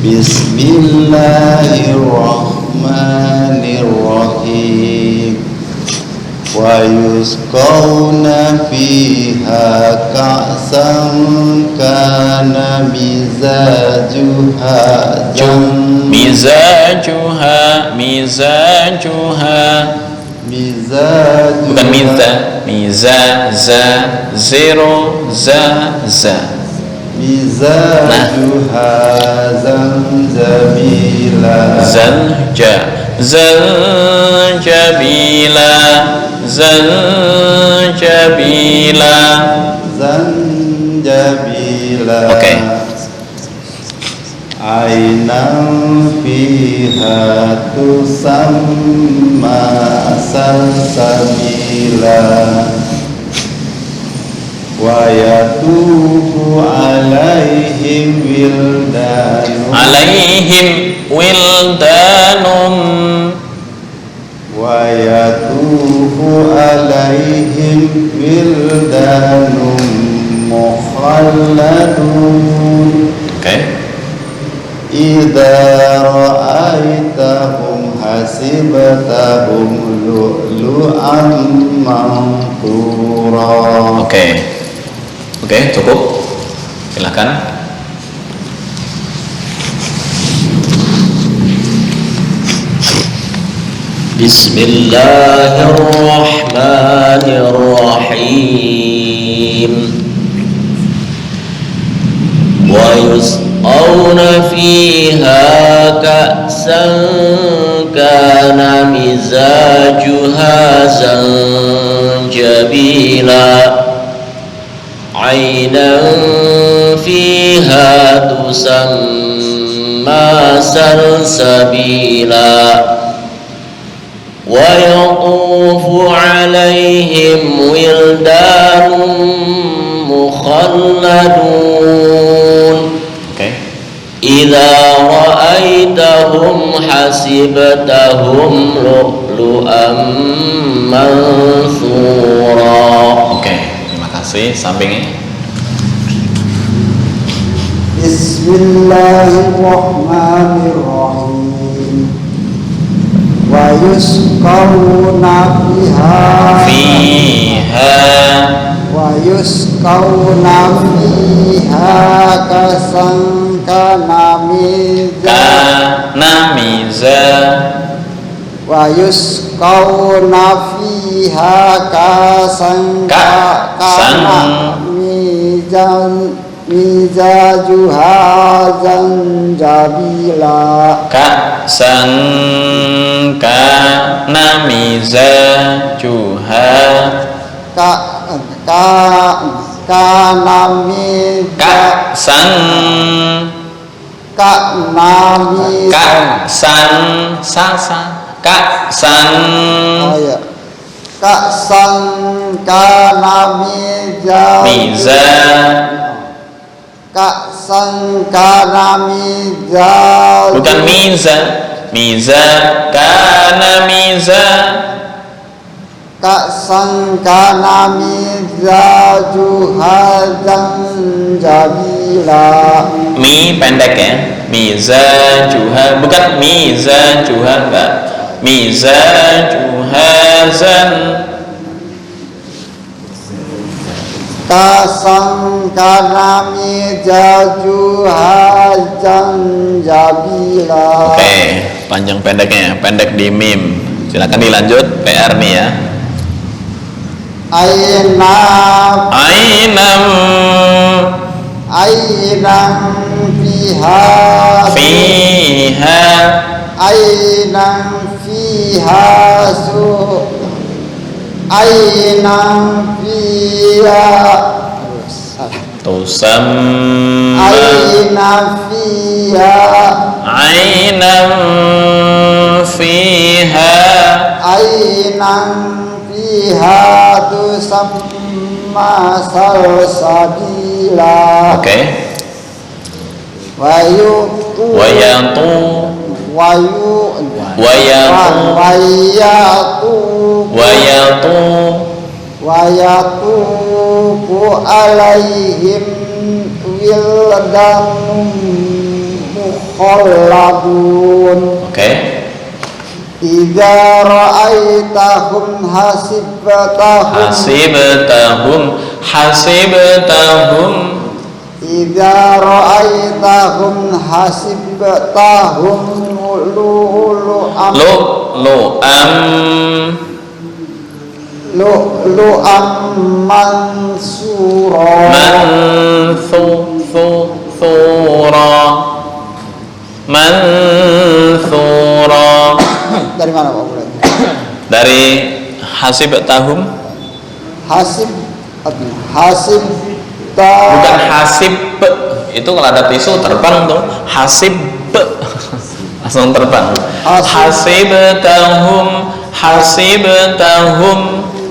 [SPEAKER 7] Bismillahirrahmanirrahim. Wa yusqawna fiha ka'san kana mizajuha
[SPEAKER 2] bukan miza, miza, za, zero, za, za.
[SPEAKER 7] mizajuha zanjabila
[SPEAKER 2] Zaljabila Oke.
[SPEAKER 7] Ainam fiha tusamma salsabila wa yatufu alaihim wildanum wa yatufu alaihim wildanum mukhalladun.
[SPEAKER 2] Oke.
[SPEAKER 7] Idza ra'aitahum hasibtahum lu'lu'an manthura.
[SPEAKER 2] Oke, cukup. Silakan.
[SPEAKER 3] Bismillahirrahmanirrahim. Wa yusqawna fiha ka'san kana mizajuha zanjabila aynan fiha tusamma salsabila wa yatufu alaihim wildanun mukhalladun. Idza ra'aitahum hasibtahum lu'lu'an mansura.
[SPEAKER 2] Oke, terima kasih. Sampingnya.
[SPEAKER 6] Bismillahirrahmanirrahim. Wa yusqawna wa yusqawna fiha kasan kana miza wa yusqawna fiha kasan kana mizajuha zanjabila
[SPEAKER 2] Ka'san kana mizajuha bukan miza, miza kana miza
[SPEAKER 6] Ka'san kana mizajuha zanjabila.
[SPEAKER 2] Mi pendek ya, mizajuha, bukan mizajuha, enggak, mizajuha zan.
[SPEAKER 6] Ka'san kana mizajuha zanjabila.
[SPEAKER 2] Oke, panjang pendeknya, pendek di mim. Silakan dilanjut PR nih ya.
[SPEAKER 6] Ainam fiha
[SPEAKER 2] tusamma
[SPEAKER 6] fiha tusamma salsabila.
[SPEAKER 2] Oke.
[SPEAKER 6] Wayatufu alaihim wildanum mukhalladun.
[SPEAKER 2] Oke.
[SPEAKER 6] Idza ra'aitahum hasibtahum Idza ra'aitahum hasibtahum lu'lu'am lu'lu'am mansura
[SPEAKER 2] mansura.
[SPEAKER 6] Dari mana Pak Ustaz?
[SPEAKER 2] Dari hasibtahum. Bukan hasib, itu kalau ada tisu terbang tuh. Hasib langsung terbang.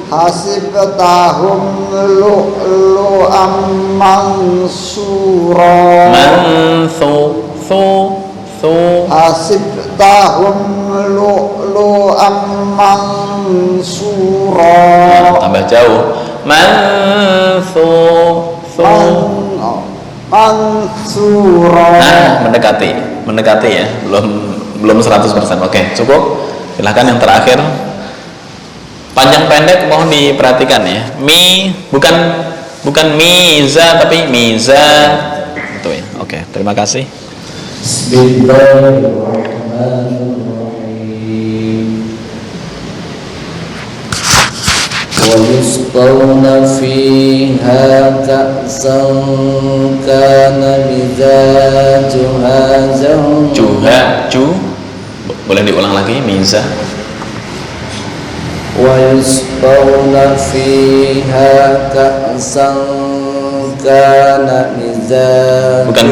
[SPEAKER 6] Hasibtahum lu'lu'am mansura hasibtahum lu'lu'am mansura.
[SPEAKER 2] Tambah jauh.
[SPEAKER 6] Mansura.
[SPEAKER 2] Mendekati ya, belum 100%. Oke, cukup. Silahkan yang terakhir. Panjang pendek mohon diperhatikan ya. Bukan miza tapi miza. Itu ya. Oke, terima kasih.
[SPEAKER 3] Bismillahirrahmanirrahim. Wa yusqawna fiha ka'san kana mizajuha
[SPEAKER 2] Boleh diulang lagi miza.
[SPEAKER 3] Wa yusqawna fiha ka'san kana mizajuha
[SPEAKER 2] Bukan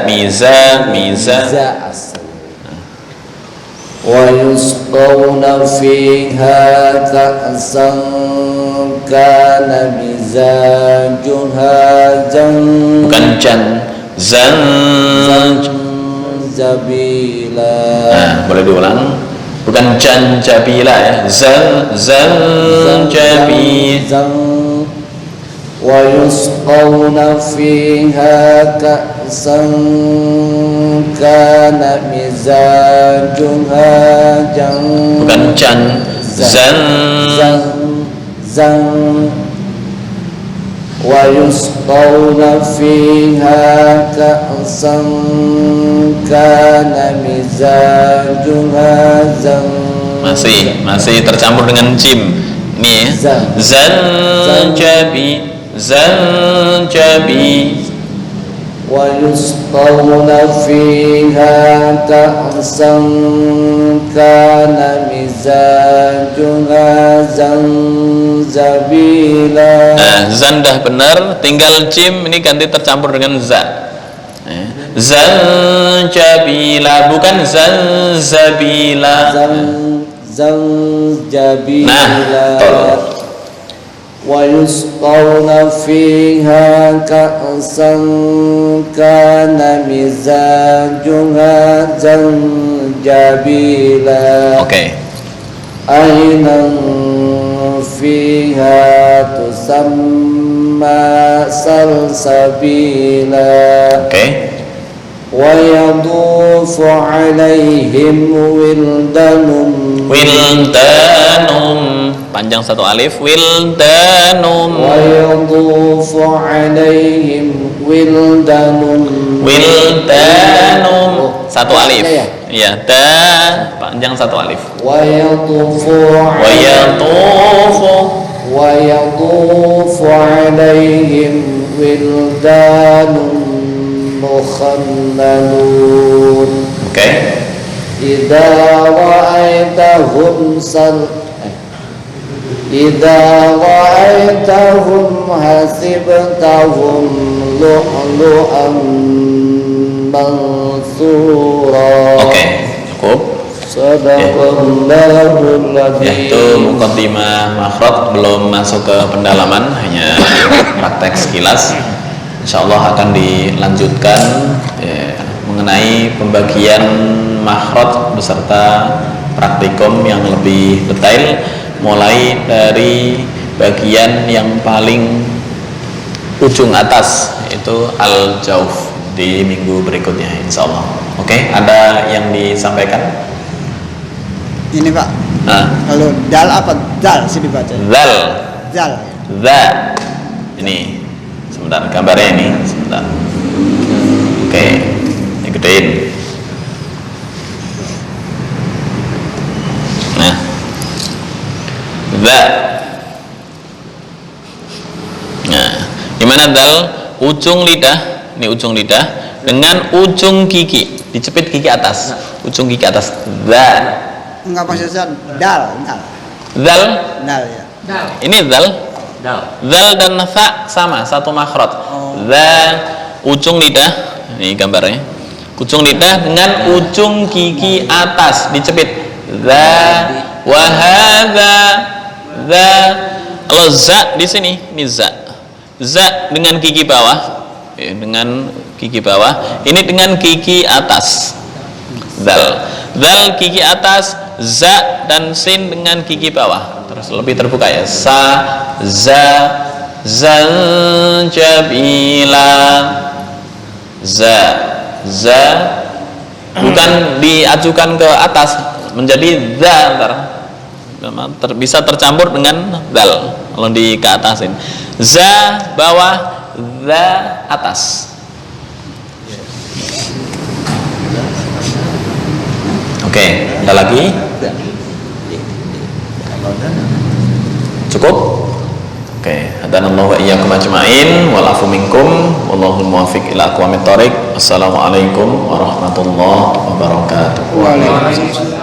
[SPEAKER 2] miza.
[SPEAKER 3] Wa yusqawna fiha ka'san kana mizajuha
[SPEAKER 2] Bukan
[SPEAKER 3] zabila.
[SPEAKER 2] Boleh diulang. Bukan jabila ya. Jabi.
[SPEAKER 3] Wa yusqawna fiha ka'san kana mizajuha
[SPEAKER 2] Bukan
[SPEAKER 3] wa yusqawna fiha ka'san kana mizajuha
[SPEAKER 2] masih tercampur dengan jim. Ini ya. Zanjabi.
[SPEAKER 3] Wa yusqawna fiha ka'san kana mizajuha zanjabila.
[SPEAKER 2] Zan dah benar, tinggal jim ini ganti tercampur dengan za. Zanjabila bukan zanzabila.
[SPEAKER 3] Zanjabila. Wa yusqawna fiha ka'san kana mizajuha zanjabila.
[SPEAKER 2] Oke.
[SPEAKER 3] Ainan fiha tusamma salsabila.
[SPEAKER 2] Oke.
[SPEAKER 3] Wa yadufu alaihim wildanum
[SPEAKER 2] panjang satu alif. Wildanum
[SPEAKER 3] wa yadufu alaihim wildanum
[SPEAKER 2] satu alif ya. Panjang satu alif.
[SPEAKER 3] wa yadufu alaihim wildanum mukhallalun.
[SPEAKER 2] Oke.
[SPEAKER 3] Idza ra'aitahum hasibtahum lu'lu'an mansura.
[SPEAKER 2] Oke, cukup.
[SPEAKER 3] Sadaqallahul adzim.
[SPEAKER 2] Itu muqaddimah makhraj, belum masuk ke pendalaman, hanya praktek sekilas. Insyaallah akan dilanjutkan mengenai pembagian makhraj beserta praktikum yang lebih detail, mulai dari bagian yang paling ujung atas itu al-jauf di minggu berikutnya insyaallah. Oke, ada yang disampaikan?
[SPEAKER 6] Ini Pak. Kalau dal apa? Dal sih dibaca.
[SPEAKER 2] Zal. Ini sebentar, gambarnya ini sebentar. Gedein. Nah, dza. Nah, gimana dal? Ujung lidah, ini ujung lidah dengan ujung gigi, dicepit gigi atas, ujung gigi atas. Dza.
[SPEAKER 6] Enggak maksudnya dal.
[SPEAKER 2] Dal.
[SPEAKER 6] Dal ya.
[SPEAKER 2] Ini dal. Dal dan tha sama, satu makhraj. Dza, ujung lidah, ini gambarnya. Ujung lidah dengan ujung gigi atas dicepit. Dza wa hadza. Dza. Kalau za di sini, ini za. Za dengan gigi bawah, dengan gigi bawah. Ini dengan gigi atas. Dal. Dal gigi atas, za dan sin dengan gigi bawah. Terus lebih terbuka ya. Sa, za, zanjabila. Za bukan diajukan ke atas menjadi za, bisa tercampur dengan dal kalau di ke atasin. Za bawah, za atas. Oke, ada lagi? Cukup? Oke, hadanallahu wa iyyakum ajmain wal afu minkum wallahul muwaffiq ila aqwamit thoriq. Assalamualaikum warahmatullahi wabarakatuh.
[SPEAKER 6] Waalaikumsalam.